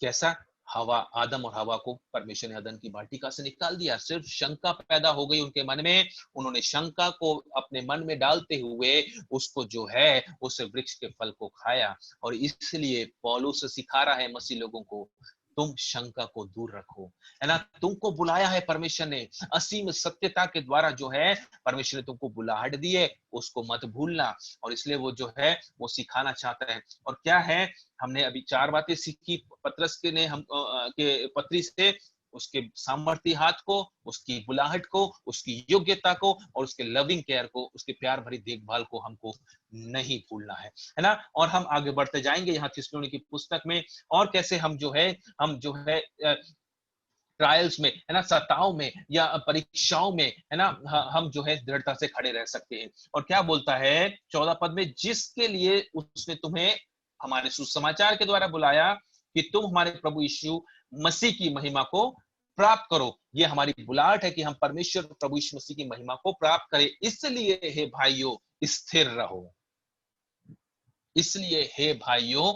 कैसा, हवा, आदम और हवा को परमेश्वर ने अदन की वाटिका से निकाल दिया। सिर्फ शंका पैदा हो गई उनके मन में, उन्होंने शंका को अपने मन में डालते हुए उसको जो है उस वृक्ष के फल को खाया। और इसलिए पौलुस सिखा रहा है मसीह लोगों को, तुम शंका को दूर रखो, है ना। तुमको बुलाया है परमेश्वर ने असीम सत्यता के द्वारा, जो है परमेश्वर ने तुमको बुलाहट दी है, उसको मत भूलना। और इसलिए वो जो है वो सिखाना चाहता है। और क्या है, हमने अभी 4 बातें सीखी पतरस के ने हम के पत्री से, उसके सामर्थी हाथ को, उसकी बुलाहट को, उसकी योग्यता को और उसके लविंग केयर को, उसके प्यार भरी देखभाल को हमको नहीं भूलना है ना। और हम आगे बढ़ते जाएंगे यहाँ थिस्सलुनीकी की पुस्तक में, और कैसे हम जो है ट्रायल्स में, है ना, सताव में या परीक्षाओं में, है ना, हम जो है दृढ़ता से खड़े रह सकते हैं। और क्या बोलता है 14 पद में, जिसके लिए उसने तुम्हें हमारे सुसमाचार के द्वारा बुलाया कि तुम हमारे प्रभु यीशु मसीह की महिमा को प्राप्त करो। ये हमारी बुलाहट है कि हम परमेश्वर प्रभु यीशु मसीह की महिमा को प्राप्त करें। इसलिए हे भाइयों स्थिर रहो, इसलिए हे भाइयों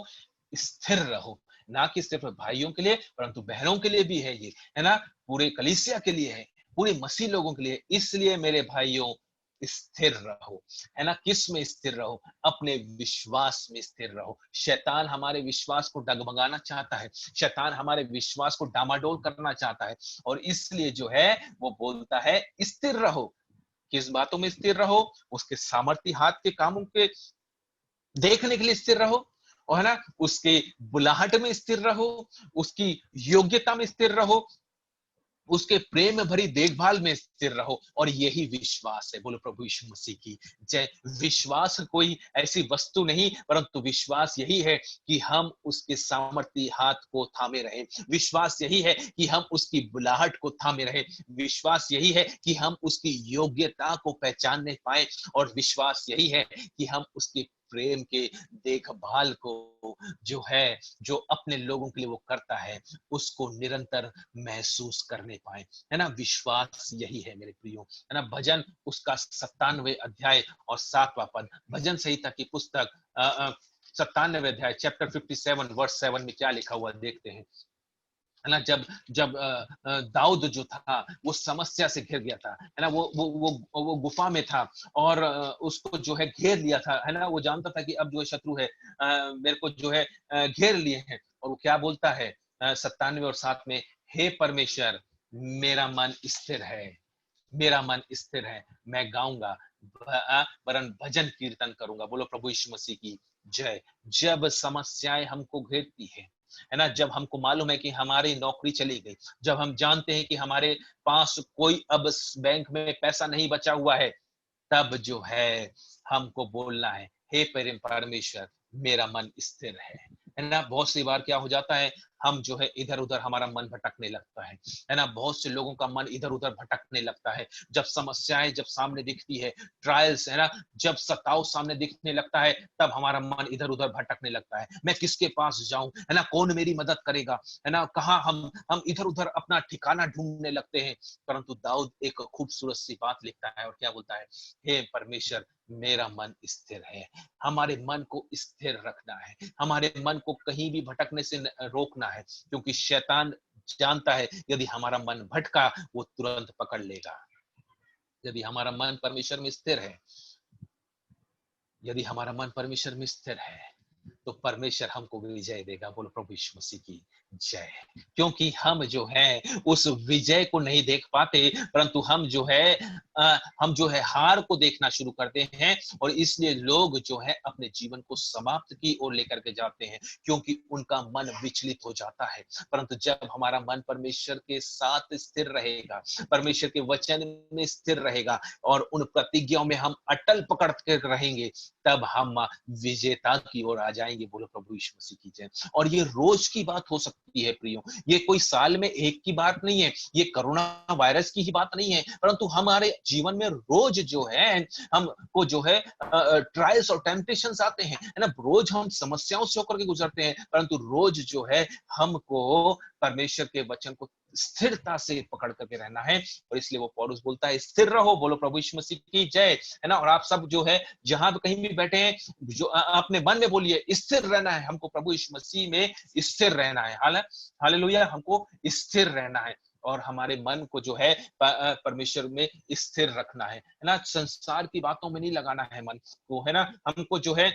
स्थिर रहो। ना कि सिर्फ भाइयों के लिए परंतु बहनों के लिए भी है ये, है ना, पूरे कलीसिया के लिए है, पूरे मसीह लोगों के लिए। इसलिए मेरे भाइयों स्थिर रहो, है ना। किस में स्थिर रहो, अपने विश्वास में स्थिर रहो। शैतान हमारे विश्वास को डगमगाना चाहता है, शैतान हमारे विश्वास को डामाडोल करना चाहता है, और इसलिए जो है वो बोलता है स्थिर रहो। किस बातों में स्थिर रहो, उसके सामर्थी हाथ के कामों के देखने के लिए स्थिर रहो, और है ना उसके बुलाहट में स्थिर रहो, उसकी योग्यता में स्थिर रहो, उसके प्रेम में भरी देखभाल में स्थिर रहो। और यही विश्वास है। बोलो प्रभु यीशु मसीह की जय। विश्वास कोई ऐसी वस्तु नहीं, परंतु विश्वास यही है कि हम उसके सामर्थी हाथ को थामे रहे। विश्वास यही है कि हम उसकी बुलाहट को थामे रहे। विश्वास यही है कि हम उसकी योग्यता को पहचानने पाए। और विश्वास यही है कि हम उसके प्रेम के देखभाल को जो है, जो अपने लोगों के लिए वो करता है, उसको निरंतर महसूस करने पाए, है ना। विश्वास यही है मेरे प्रियो, है ना। भजन उसका 97 अध्याय और 7वां पद, भजन संहिता की पुस्तक 97 अध्याय चैप्टर 57 वर्स 7 में क्या लिखा हुआ देखते हैं, है ना। जब जब दाऊद जो था वो समस्या से घिर गया था, है ना। वो गुफा में था और उसको जो है घेर लिया था, है ना। वो जानता था कि अब जो है शत्रु है मेरे को जो है घेर लिए हैं, और वो क्या बोलता है 97 और 7 में, हे परमेश्वर मेरा मन स्थिर है, मेरा मन स्थिर है, मैं गाऊंगा वरन भजन कीर्तन करूंगा। बोलो प्रभु यीशु मसीह की जय। जब समस्याएं हमको घेरती है ना, जब हमको मालूम है कि हमारी नौकरी चली गई, जब हम जानते हैं कि हमारे पास कोई अब बैंक में पैसा नहीं बचा हुआ है, तब जो है हमको बोलना है, हे प्रेम परमेश्वर मेरा मन स्थिर है ना। बहुत सी बार क्या हो जाता है, हम जो है इधर उधर हमारा मन भटकने लगता है ना। बहुत से लोगों का मन इधर उधर भटकने लगता है जब समस्याएं जब सामने दिखती है, ट्रायल्स, है ना, जब सताव सामने दिखने लगता है, तब हमारा मन इधर उधर भटकने लगता है। मैं किसके पास जाऊं, है ना, कौन मेरी मदद करेगा, है ना, कहाँ हम इधर उधर अपना ठिकाना ढूंढने लगते हैं। परंतु दाऊद एक खूबसूरत सी बात लिखता है और क्या बोलता है, हे परमेश्वर मेरा मन स्थिर है। हमारे मन को स्थिर रखना है, हमारे मन को कहीं भी भटकने से रोकना है, क्योंकि शैतान जानता है यदि हमारा मन भटका वो तुरंत पकड़ लेगा। यदि हमारा मन परमेश्वर में स्थिर है, यदि हमारा मन परमेश्वर में स्थिर है, तो परमेश्वर हमको विजय देगा। बोलो प्रभु यीशु मसीह की जय। क्योंकि हम जो है उस विजय को नहीं देख पाते, परंतु हम जो है हार को देखना शुरू करते हैं, और इसलिए लोग जो है अपने जीवन को समाप्त की ओर लेकर के जाते हैं, क्योंकि उनका मन विचलित हो जाता है। परंतु जब हमारा मन परमेश्वर के साथ स्थिर रहेगा, परमेश्वर के वचन में स्थिर रहेगा, और उन प्रतिज्ञाओं में हम अटल पकड़ के रहेंगे, तब हम विजेता की ओर आ जाएंगे। बोलो प्रभु यीशु मसीह की जय। और ये रोज की बात हो सकती है प्रियो, ये कोई साल में एक की बात नहीं है, ये कोरोना वायरस की ही बात नहीं है, परंतु हमारे जीवन में रोज जो है हमको जो है ट्रायल्स और टेम्पटेशंस आते हैं, है ना। रोज हम समस्याओं से होकर के गुजरते हैं, परंतु रोज जो है हमको परमेश्वर के वचन को स्थिरता से पकड़ करके रहना है। और इसलिए वो पौलुस बोलता है स्थिर रहो। बोलो प्रभु यीशु मसीह की जय, है ना। और आप सब जो है जहां भी कहीं भी बैठे हैं, जो अपने मन में बोलिए स्थिर रहना है, हमको प्रभु यीशु मसीह में स्थिर रहना है। हालेलुया, हमको स्थिर रहना है, और हमारे मन को जो है परमेश्वर में स्थिर रखना है ना। संसार की बातों में नहीं लगाना है मन को, है ना। हमको जो है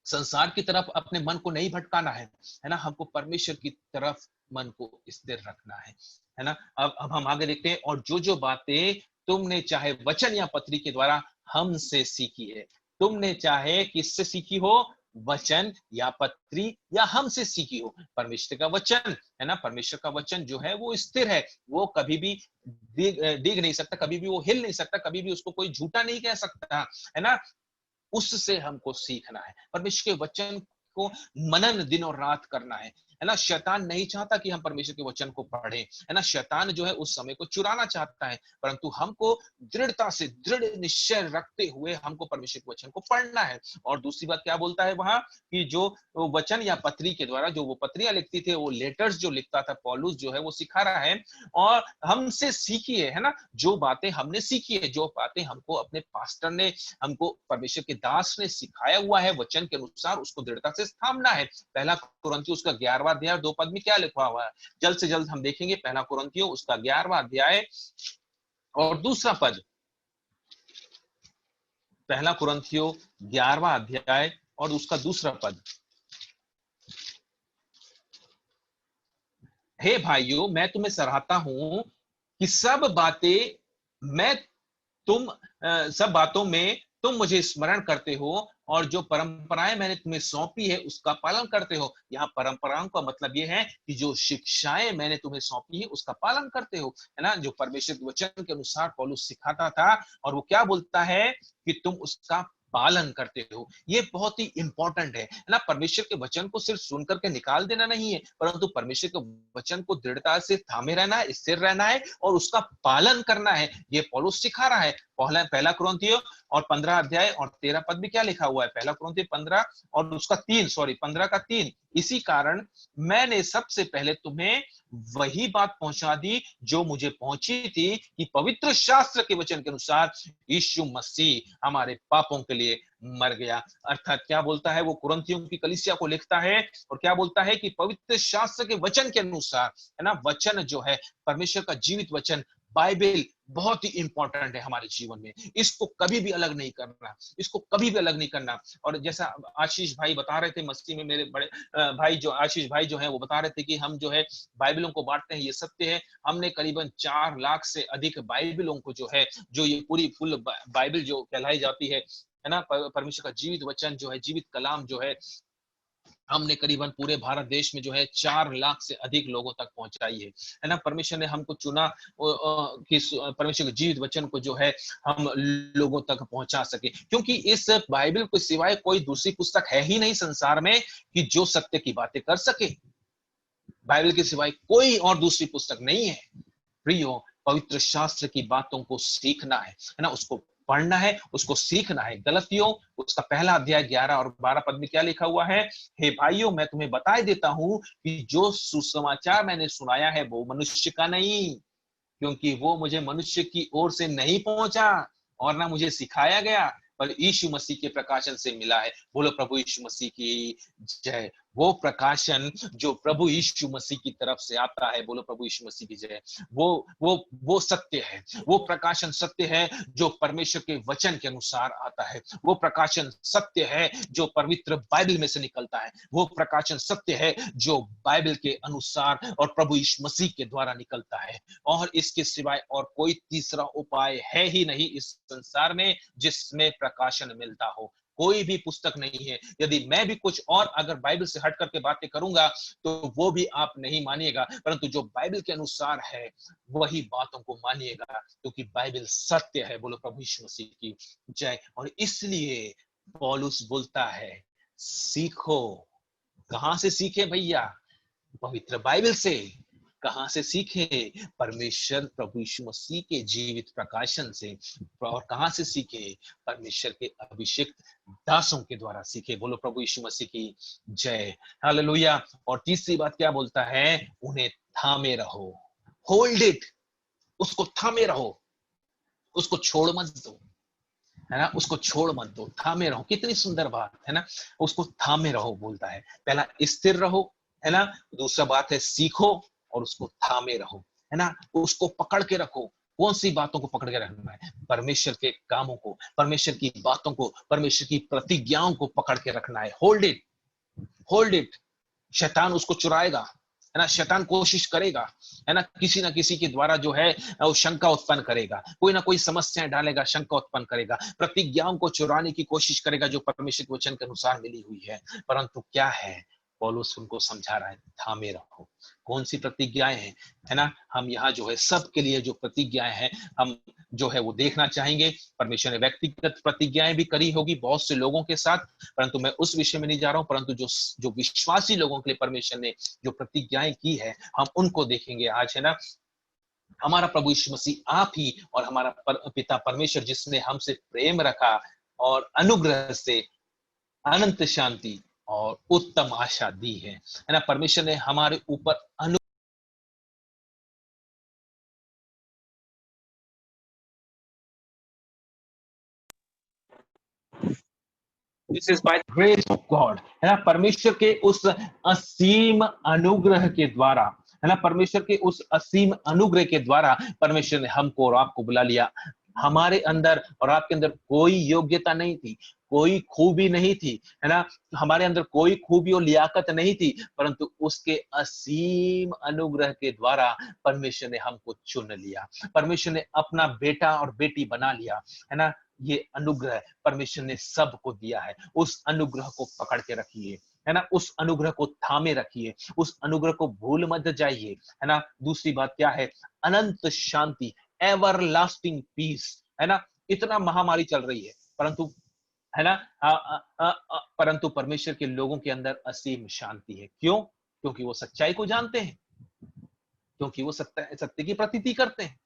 संसार की तरफ अपने मन को नहीं भटकाना है ना। हमको परमेश्वर की तरफ मन को स्थिर रखना है ना। अब हम आगे देखते हैं, और जो जो बातें तुमने चाहे वचन या पत्री के द्वारा हमसे सीखी है, तुमने चाहे किससे सीखी हो, वचन या पत्री या हमसे सीखी हो। परमेश्वर का वचन, है ना, परमेश्वर का वचन जो है वो स्थिर है, वो कभी भी डिग नहीं सकता, कभी भी वो हिल नहीं सकता, कभी भी उसको कोई झूठा नहीं कह सकता, है ना। उससे हमको सीखना है, परमेश्वर के वचन को मनन दिन और रात करना है ना। शैतान नहीं चाहता कि हम परमेश्वर के वचन को पढ़ें, है ना। शैतान जो है उस समय को चुराना चाहता है, परंतु हमको दृढ़ता से दृढ़ निश्चय रखते हुए हमको परमेश्वर के वचन को पढ़ना है। और दूसरी बात क्या बोलता है वहां, कि जो वचन या पत्री के द्वारा, जो वो पत्रियां लिखती थे, वो लेटर्स जो लिखता था पौलुस, जो है वो सिखा रहा है, और हमसे सीखिए, है ना। जो बातें हमने सीखी है, जो बातें हमको अपने पास्टर ने, हमको परमेश्वर के दास ने सिखाया हुआ है वचन के अनुसार, उसको दृढ़ता से थामना है। पहला कुरिन्थियों उसका 11वां अध्याय 2 पद में क्या लिखा हुआ है, जल्द से जल्द हम देखेंगे। पहला कुरिन्थियों उसका 11वां अध्याय और दूसरा पद, पहला कुरिन्थियों 11वां अध्याय और उसका दूसरा पद। हे भाइयों, मैं तुम्हें सराहता हूं कि मैं तुम सब बातों में तुम मुझे स्मरण करते हो, और जो परंपराएं मैंने तुम्हें सौंपी है उसका पालन करते हो। यहाँ परंपराओं का मतलब यह है कि जो शिक्षाएं मैंने तुम्हें सौंपी है उसका पालन करते हो, है ना। जो परमेश्वर के वचन के अनुसार पौलुस सिखाता था, और वो क्या बोलता है कि तुम उसका पालन करते हो। ये बहुत ही इंपॉर्टेंट है ना। परमेश्वर के वचन को सिर्फ सुन करके निकाल देना नहीं है, परंतु परमेश्वर के वचन को दृढ़ता से थामे रहना है, स्थिर रहना है, और उसका पालन करना है। ये पौलुस सिखा रहा है। पहला कुरिन्थियों और 15 अध्याय और 13 पद में क्या लिखा हुआ है? पहला कुरिन्थियों 15 और उसका 3, सॉरी 15 का 3, इसी कारण मैंने सबसे पहले तुम्हें वही बात पहुंचा दी जो मुझे पहुंची थी, कि पवित्र शास्त्र के वचन के अनुसार यीशु मसीह हमारे पापों के लिए मर गया। अर्थात क्या बोलता है वो? कुरिन्थियों की कलीसिया को लिखता है और क्या बोलता है कि पवित्र शास्त्र के वचन के अनुसार, है ना, वचन जो है परमेश्वर का जीवित वचन, बाइबल बहुत ही इंपॉर्टेंट है हमारे जीवन में। इसको कभी भी अलग नहीं करना, इसको कभी भी अलग नहीं करना। और जैसा आशीष भाई बता रहे थे मसीह में, मेरे बड़े भाई जो आशीष भाई जो है वो बता रहे थे कि हम जो है बाइबलों को बांटते हैं, ये सत्य है। हमने करीबन 4 लाख से अधिक बाइबलों को जो है, जो ये पूरी फुल बाइबल जो कहलाई जाती है ना, परमेश्वर का जीवित वचन जो है, जीवित कलाम जो है, हमने करीबन पूरे भारत देश में जो है 4 लाख से अधिक लोगों तक पहुंचाई है ना। परमेश्वर ने हमको चुना कि परमेश्वर के जीवित वचन को जो है हम लोगों तक पहुंचा सके, क्योंकि इस बाइबल के सिवाय कोई दूसरी पुस्तक है ही नहीं संसार में कि जो सत्य की बातें कर सके। बाइबल के सिवाय कोई और दूसरी पुस्तक नहीं है। प्रियो, पवित्र शास्त्र की बातों को सीखना है ना, उसको पढ़ना है, उसको सीखना है। गलतियों उसका पहला अध्याय 11 और 12 पद में क्या लिखा हुआ है? हे भाइयों, मैं तुम्हें बताए देता हूं कि जो सुसमाचार मैंने सुनाया है वो मनुष्य का नहीं, क्योंकि वो मुझे मनुष्य की ओर से नहीं पहुंचा और ना मुझे सिखाया गया, पर यीशु मसीह के प्रकाशन से मिला है। बोलो प्रभु यीशु मसीह की जय। वो प्रकाशन जो प्रभु यीशु मसीह की तरफ से आता है, बोलो प्रभु यीशु मसीह की जय, वो सत्य है। वो प्रकाशन सत्य है जो परमेश्वर के वचन के अनुसार आता है। वो प्रकाशन सत्य है जो पवित्र बाइबल में से निकलता है। वो प्रकाशन सत्य है जो बाइबल के अनुसार और प्रभु यीशु मसीह के द्वारा निकलता है। और इसके सिवाय और कोई तीसरा उपाय है ही नहीं इस संसार में जिसमें प्रकाशन मिलता हो। कोई भी पुस्तक नहीं है। यदि मैं भी कुछ और अगर बाइबल से हट करके बातें करूंगा तो वो भी आप नहीं मानिएगा, परंतु जो बाइबल के अनुसार है वही बातों को मानिएगा, क्योंकि बाइबल सत्य है। बोलो प्रभु यीशु मसीह की जय। और इसलिए पौलुस बोलता है, सीखो। कहां से सीखे भैया? पवित्र बाइबल से। कहां से सीखे? परमेश्वर प्रभु यीशु मसीह के जीवित प्रकाशन से। और कहां से सीखे? परमेश्वर के अभिषिक्त दासों के द्वारा सीखे। बोलो प्रभु यीशु मसीह की जय, हालेलुया। और तीसरी बात क्या बोलता है? उन्हें थामे रहो, होल्ड इट। उसको थामे रहो, उसको छोड़ मत दो, है ना, उसको छोड़ मत दो, थामे रहो। कितनी सुंदर बात है ना, उसको थामे रहो बोलता है। पहला स्थिर रहो, है ना, दूसरा बात है सीखो और उसको थामे रहो, है ना, उसको पकड़ के रखो। कौन सी बातों को पकड़ के रखना है? परमेश्वर के कामों को, परमेश्वर की बातों को, परमेश्वर की प्रतिज्ञाओं को पकड़ के रखना है। Hold it, hold it. शैतान उसको चुराएगा, है ना, शैतान कोशिश करेगा, है ना, किसी ना किसी के द्वारा जो है वो शंका उत्पन्न करेगा, कोई ना कोई समस्याएं डालेगा, शंका उत्पन्न करेगा, प्रतिज्ञाओं को चुराने की कोशिश करेगा जो परमेश्वर के वचन के अनुसार मिली हुई है। परंतु क्या है, पौलुस उनको समझा रहा है, थामे रहो। कौन सी प्रतिज्ञाएं हैं? है ना, हम यहाँ जो है सबके लिए जो प्रतिज्ञाएं हैं हम जो है वो देखना चाहेंगे। परमेश्वर ने व्यक्तिगत प्रतिज्ञाएं भी करी होगी बहुत से लोगों के साथ, परंतु मैं उस विषय में नहीं जा रहा हूं। परंतु जो जो विश्वासी लोगों के लिए परमेश्वर ने जो प्रतिज्ञाएं की है हम उनको देखेंगे आज, है ना। हमारा प्रभु यीशु मसीह आप ही और हमारा पिता परमेश्वर जिसने हमसे प्रेम रखा और अनुग्रह से अनंत शांति और उत्तम आशा दी है ना। परमेश्वर ने हमारे ऊपर this is by grace of God, है ना, परमेश्वर के उस असीम अनुग्रह के द्वारा, है ना, परमेश्वर के उस असीम अनुग्रह के द्वारा परमेश्वर ने हमको और आपको बुला लिया। हमारे अंदर और आपके अंदर कोई योग्यता नहीं थी, कोई खूबी नहीं थी, है ना, हमारे अंदर कोई खूबी और लियाकत नहीं थी, परंतु उसके असीम अनुग्रह के द्वारा परमेश्वर ने हमको चुन लिया, परमेश्वर ने अपना बेटा और बेटी बना लिया, है ना। ये अनुग्रह परमेश्वर ने सबको दिया है। उस अनुग्रह को पकड़ के रखिए, है ना, उस अनुग्रह को थामे रखिए, उस अनुग्रह को भूल मत जाइए, है ना। दूसरी बात क्या है? अनंत शांति, एवर लास्टिंग पीस, है ना। इतना महामारी चल रही है परंतु, है ना, परंतु परमेश्वर के लोगों के अंदर असीम शांति है। क्यों? क्योंकि वो सच्चाई को जानते हैं, क्योंकि वो सत्य की प्रतीति करते हैं।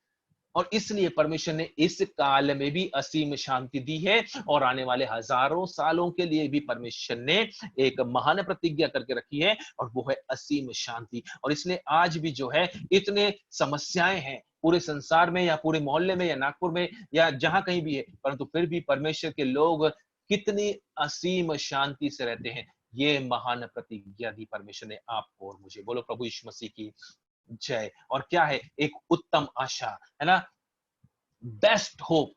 और इसलिए परमेश्वर ने इस काल में भी असीम शांति दी है, और आने वाले हजारों सालों के लिए भी परमेश्वर ने एक महान प्रतिज्ञा करके रखी है, और वो है असीम शांति। और इसलिए आज भी जो है इतने समस्याएं हैं पूरे संसार में, या पूरे मोहल्ले में, या नागपुर में, या जहां कहीं भी है, परंतु फिर भी परमेश्वर के लोग कितनी असीम शांति से रहते हैं। ये महान प्रतिज्ञा दी परमेश्वर ने आपको और मुझे। बोलो प्रभु यीशु मसीह की जय। और क्या है? एक उत्तम आशा, है ना? Best hope,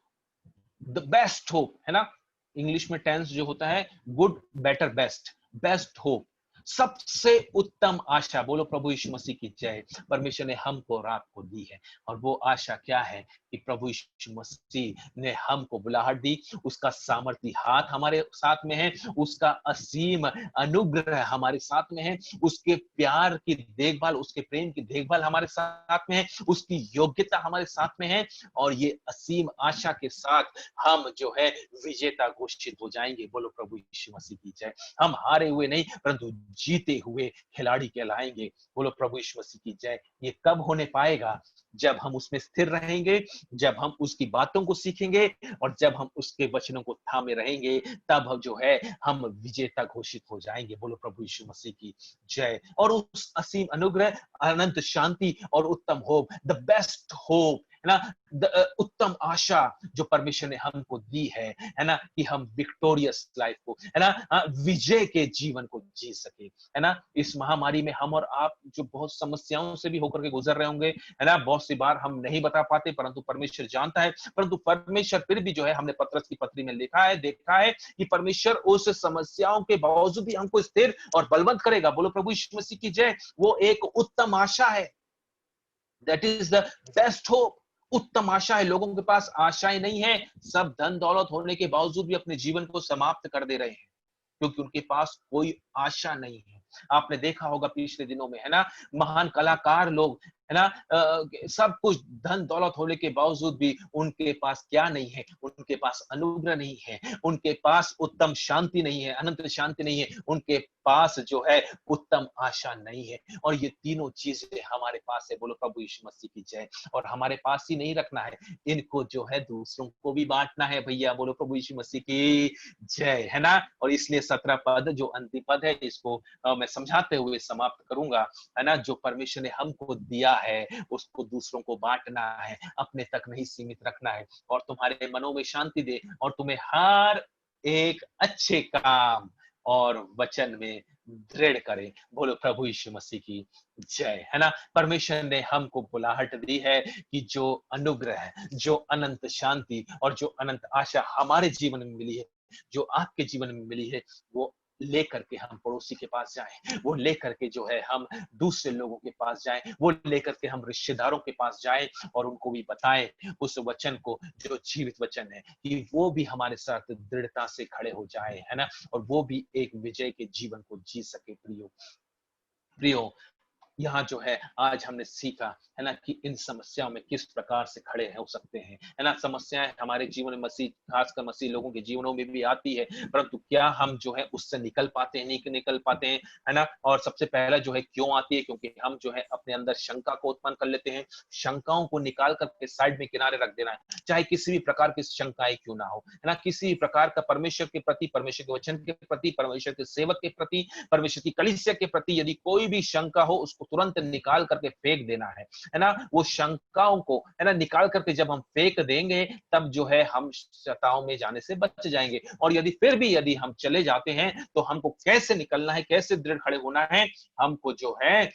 the best hope, है ना? इंग्लिश में टेंस जो होता है good, better, best, best hope, सबसे उत्तम आशा। बोलो प्रभु यीशु मसीह की जय। परमेश्वर ने हमको और आपको दी है, और वो आशा क्या है कि प्रभु यीशु मसीह ने हमको बुलाहट दी, उसका सामर्थी हाथ हमारे साथ में है, उसका असीम अनुग्रह हमारे साथ में है, उसके प्यार की देखभाल, उसके प्रेम की देखभाल हमारे साथ में है, उसकी योग्यता हमारे साथ में है, और ये असीम आशा के साथ हम जो है विजेता घोषित हो जाएंगे। बोलो प्रभु यीशु मसीह की जय। हम हारे हुए नहीं, परंतु जीते हुए खिलाड़ी कहलाएंगे। बोलो प्रभु यीशु मसीह की जय। ये कब होने पाएगा? जब हम उसमें स्थिर रहेंगे, जब हम उसकी बातों को सीखेंगे, और जब हम उसके वचनों को थामे रहेंगे, तब हम जो है हम विजेता घोषित हो जाएंगे। बोलो प्रभु यीशु मसीह की जय। और उस असीम अनुग्रह, अनंत शांति और उत्तम होप, द बेस्ट होप, है ना, उत्तम आशा जो परमेश्वर ने हमको दी है ना, कि हम विक्टोरियस लाइफ को, है ना, विजय के जीवन को जी सके, है ना। इस महामारी में हम और आप जो बहुत समस्याओं से भी होकर के गुजर रहे होंगे, है ना, बहुत सी बार हम नहीं बता पाते, परंतु परमेश्वर जानता है। परंतु परमेश्वर फिर भी जो है, हमने पतरस की पत्री में लिखा है, देखा है कि परमेश्वर उस समस्याओं के बावजूद भी हमको स्थिर और बलवंत करेगा। बोलो प्रभु यीशु मसीह की जय। वो एक उत्तम आशा है, that is the best hope. उत्तम आशा है। लोगों के पास आशाएं नहीं है, सब धन दौलत होने के बावजूद भी अपने जीवन को समाप्त कर दे रहे हैं, क्योंकि उनके पास कोई आशा नहीं है। आपने देखा होगा पिछले दिनों में, है ना, महान कलाकार लोग, है ना, सब कुछ धन दौलत होने के बावजूद भी उनके पास क्या नहीं है? उनके पास अनुग्रह नहीं है, उनके पास उत्तम शांति नहीं है, अनंत शांति नहीं है, उनके पास जो है उत्तम आशा नहीं है। और ये तीनों चीजें हमारे पास है। बोलो प्रभु यीशु मसीह की जय। और हमारे पास ही नहीं रखना है, इनको जो है दूसरों को भी बांटना है भैया। बोलो प्रभु यीशु मसीह की जय, है ना। और इसलिए 17 पद जो अंतिम पद है, इसको मैं समझाते हुए समाप्त करूंगा, है ना। जो परमेश्वर ने हमको दिया है उसको दूसरों को बांटना है, अपने तक नहीं सीमित रखना है, और तुम्हारे मनों में शांति दे, और तुम्हें हर एक अच्छे काम और वचन में दृढ़ करे। बोलो प्रभु यीशु मसीह की जय, है ना। परमेश्वर ने हमको बुलाहट दी है कि जो अनुग्रह है, जो अनंत शांति और जो अनंत आशा हमारे जीवन में मिली है, जो आपके जीवन में मिली है, वो लेकर के हम पड़ोसी के पास जाएं, वो लेकर के जो है हम दूसरे लोगों के पास जाएं, वो लेकर के हम रिश्तेदारों के पास जाएं, और उनको भी बताएं उस वचन को जो जीवित वचन है, कि वो भी हमारे साथ दृढ़ता से खड़े हो जाए, है ना, और वो भी एक विजय के जीवन को जी सके। प्रियो प्रियो, यहाँ जो है आज हमने सीखा, है ना, कि इन समस्याओं में किस प्रकार से खड़े हो सकते हैं, है ना। समस्याएं हमारे जीवन में, मसीह, खासकर मसीह लोगों के जीवनों में भी आती है, परंतु क्या हम जो है उससे निकल पाते हैं? नहीं निकल पाते हैं, है ना। और सबसे पहला जो है क्यों आती है? क्योंकि हम जो है अपने अंदर शंका को उत्पन्न कर लेते हैं। शंकाओं को निकाल करके साइड में किनारे रख देना है, चाहे किसी भी प्रकार की शंकाएं क्यों ना हो, है ना। किसी भी प्रकार का परमेश्वर के प्रति, परमेश्वर के वचन के प्रति, परमेश्वर के सेवक के प्रति, परमेश्वर की कलीसिया के प्रति यदि कोई भी शंका हो, उसको तुरंत निकाल करके फेंक देना है ना। वो शंकाओं को, है ना, निकाल करके जब हम फेंक देंगे, तब जो है हम शताओं में जाने से बच जाएंगे। और यदि फिर भी यदि हम चले जाते हैं, तो हमको कैसे निकलना है, कैसे दृढ़ खड़े होना है? हमको जो है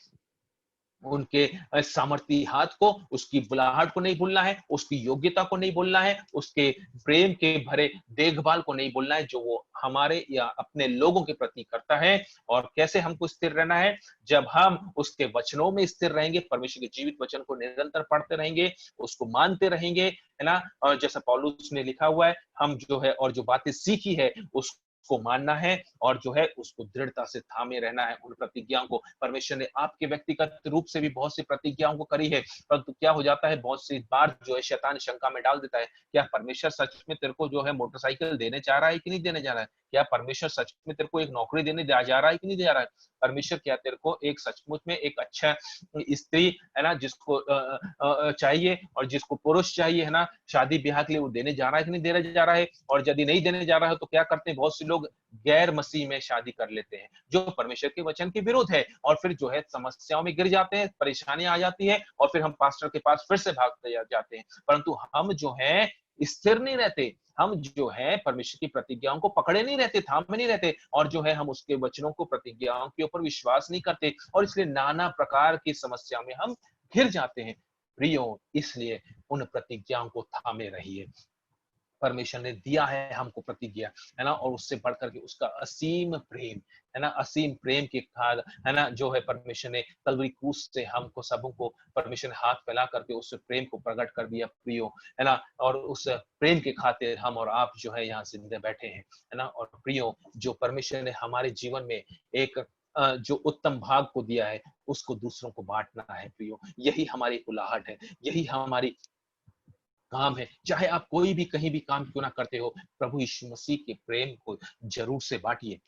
उनके सामर्थी हाथ को, उसकी बुलाहट को नहीं भूलना है, उसकी योग्यता को नहीं भूलना है, उसके प्रेम के भरे देखभाल को नहीं भूलना है, जो वो हमारे या अपने लोगों के प्रति करता है। और कैसे हमको स्थिर रहना है? जब हम उसके वचनों में स्थिर रहेंगे, परमेश्वर के जीवित वचन को निरंतर पढ़ते रहेंगे, उसको मानते रहेंगे, है ना। और जैसा पौलुस ने लिखा हुआ है, हम जो है और जो बातें सीखी है उसको मानना है, और जो है उसको दृढ़ता से थामे रहना है। उन प्रतिज्ञाओं को, परमेश्वर ने आपके व्यक्तिगत रूप से भी बहुत सी प्रतिज्ञाओं को करी है, परंतु क्या हो जाता है, बहुत सी बार जो है शैतान शंका में डाल देता है, क्या परमेश्वर सच में तेरे को जो है मोटरसाइकिल देने चाह रहा है कि नहीं देने जा रहा है? क्या परमेश्वर सच में तेरे को एक नौकरी देने जा रहा है कि नहीं दे रहा है? परमेश्वर क्या तेरे को एक सचमुच में एक अच्छा स्त्री, है ना, जिसको चाहिए और जिसको पुरुष चाहिए, है ना, शादी ब्याह के लिए वो देने जा रहा है कि नहीं देने जा रहा है? और यदि नहीं देने जा रहा है तो क्या करते हैं बहुत से लोग, गैर मसीह में शादी कर लेते हैं, जो परमेश्वर के वचन के विरुद्ध है, और फिर जो है समस्याओं में गिर जाते हैं, परेशानियां आ जाती है, और फिर हम पास्टर के पास फिर से भागते जाते हैं। परंतु हम जो है स्थिर नहीं रहते, हम जो है परमेश्वर की प्रतिज्ञाओं को पकड़े नहीं रहते, थामे नहीं रहते, और जो है हम उसके वचनों को, प्रतिज्ञाओं के ऊपर विश्वास नहीं करते, और इसलिए नाना प्रकार की समस्या में हम घिर जाते हैं। प्रियो, इसलिए उन प्रतिज्ञाओं को थामे रहिए। परमेश्वर ने दिया है हमको प्रतिज्ञा, है ना, और उससे बढ़कर के उसका असीम प्रेम, है ना, असीम प्रेम के खाद, है ना, जो है परमेश्वर ने कलवरी क्रूस से हमको सबों को परमेश्वर ने हाथ फैला करके उस प्रेम को प्रकट कर दिया प्रियो, है ना, और उस प्रेम के खातिर हम और आप जो है यहाँ जिंदे बैठे हैं, है ना। और प्रियो, जो परमेश्वर ने हमारे जीवन में एक जो उत्तम भाग को दिया है, उसको दूसरों को बांटना है प्रियो। यही हमारी कुलाहट है, यही हमारी काम है। चाहे आप कोई भी कहीं भी काम क्यों ना करते हो, प्रभु यीशु मसीह के प्रेम को जरूर से बांटिए,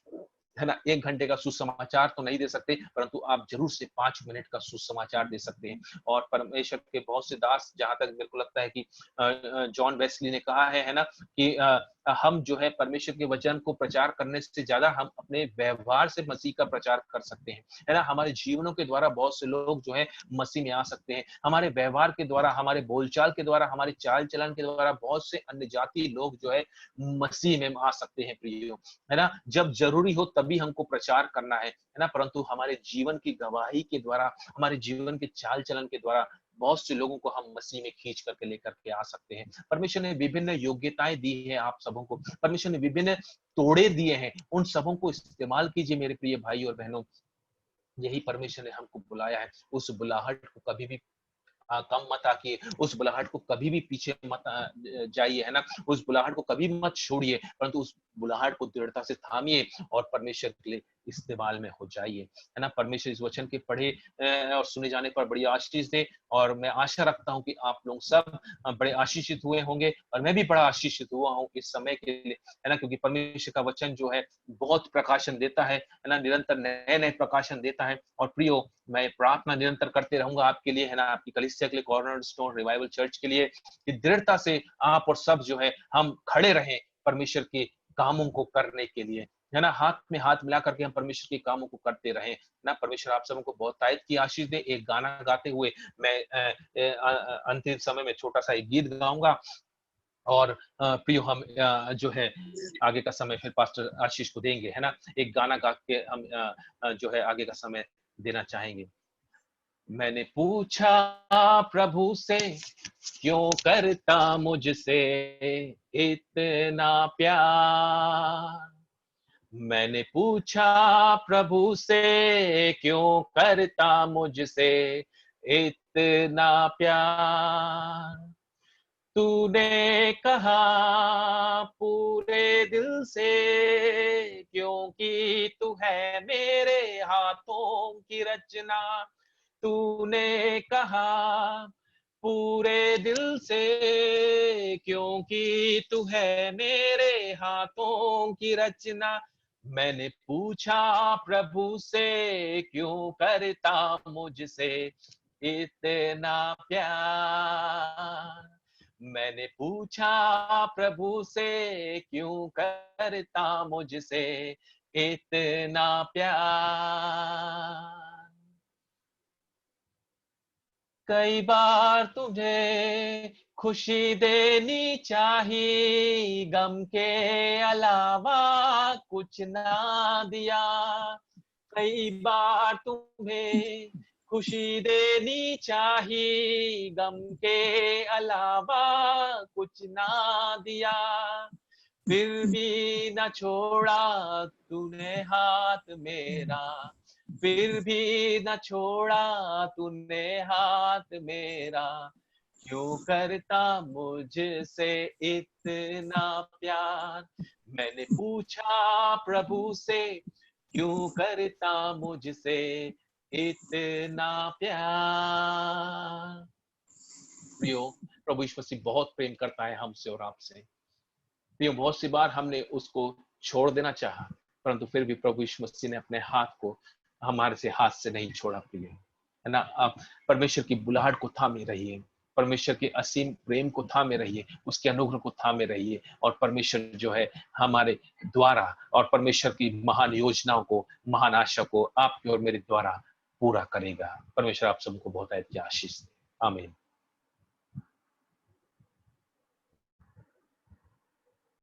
है ना। 1 घंटे का सुसमाचार तो नहीं दे सकते, परंतु आप जरूर से 5 मिनट का सुसमाचार दे सकते हैं। और परमेश्वर के बहुत से दास, जहां तक मेरे को लगता है कि जॉन वेस्ली ने कहा है ना, कि हम जो है परमेश्वर के वचन को प्रचार करने से ज्यादा हम अपने व्यवहार से मसीह का प्रचार कर सकते हैं, है ना। हमारे जीवनों के द्वारा बहुत से लोग जो है मसीह में आ सकते हैं, हमारे व्यवहार के द्वारा, हमारे बोलचाल के द्वारा, हमारे चाल चलन के द्वारा बहुत से अन्य जाति लोग जो है मसीह में आ सकते हैं प्रियो, है ना। जब जरूरी हो तभी हमको प्रचार करना है ना, परंतु हमारे जीवन की गवाही के द्वारा, हमारे जीवन के चाल चलन के द्वारा बहुत से लोगों को हम मसीह में खींच करके लेकर के आ सकते हैं। परमेश्वर ने विभिन्न योग्यताएं दी है आप सबों को, परमेश्वर ने विभिन्न तोड़े दिए हैं, उन सबों को इस्तेमाल कीजिए मेरे प्रिय भाई और बहनों। यही परमेश्वर ने हमको बुलाया है, उस बुलाहट को कभी भी कम मत आकिए, उस बुलाहट को कभी भी पीछे मत जाइए, है ना। उस बुलाहट को कभी मत छोड़िए, परंतु उस बुलाहट को दृढ़ता से थामिए और परमेश्वर के लिए इस्तेमाल में हो जाइए, है ना। परमेश्वर इस वचन के पढ़े और सुने जाने पर बड़ी आशीष दे, और मैं आशा रखता हूं कि आप लोग सब बड़े आशीषित हुए होंगे, और मैं भी बड़ा आशीषित हुआ हूं इस समय के लिए, है ना, क्योंकि परमेश्वर का वचन जो है बहुत प्रकाशन देता है ना, निरंतर नए नए प्रकाशन देता है। और प्रियो, मैं प्रार्थना निरंतर करते रहूंगा आपके लिए, है ना, आपकी कलीसिया के लिए, कॉर्नर स्टोन रिवाइवल चर्च के लिए, कि दृढ़ता से आप और सब जो है हम खड़े रहें परमेश्वर के कामों को करने के लिए, है ना। हाथ में हाथ मिला करके हम परमेश्वर के कामों को करते रहें ना। परमेश्वर आप सबको बहुत तायत की आशीष दे। एक गाना गाते हुए मैं अंतिम समय में छोटा सा एक गीत गाऊंगा, और प्रियो हम जो है आगे का समय फिर पास्टर आशीष को देंगे, है ना। एक गाना गा के हम जो है आगे का समय देना चाहेंगे। मैंने पूछा प्रभु से, क्यों करता मुझसे इतना प्यार। मैंने पूछा प्रभु से, क्यों करता मुझसे इतना प्यार। तूने कहा पूरे दिल से, क्योंकि तू है मेरे हाथों की रचना। तूने कहा पूरे दिल से, क्योंकि तू है मेरे हाथों की रचना। मैंने पूछा प्रभु से, क्यों करता मुझसे इतना प्यार। मैंने पूछा प्रभु से, क्यों करता मुझसे इतना प्यार। कई बार तुझे खुशी देनी चाहिए, गम के अलावा कुछ ना दिया। कई बार तुम्हें खुशी देनी चाहिए, गम के अलावा कुछ ना दिया। फिर भी न छोड़ा तूने हाथ मेरा, फिर भी न छोड़ा तूने हाथ मेरा। क्यों करता मुझसे इतना प्यार। मैंने पूछा प्रभु से, क्यों करता मुझसे इतना प्यार। प्रियो, प्रभु यीशु मसीह बहुत प्रेम करता है हमसे और आपसे। प्रियो, बहुत सी बार हमने उसको छोड़ देना चाहा, परंतु फिर भी प्रभु यीशु मसीह ने अपने हाथ से नहीं छोड़ा प्रिय, है ना। आप परमेश्वर की बुलाहट को थामे रहिए, परमेश्वर के असीम प्रेम को थामे रहिए, उसके अनुग्रह को थामे रहिए, और परमेश्वर जो है हमारे द्वारा, और परमेश्वर की महान योजनाओं को, महान आशा को आपके और मेरे द्वारा पूरा करेगा। परमेश्वर आप सबको बहुत आशीष दे। आमीन।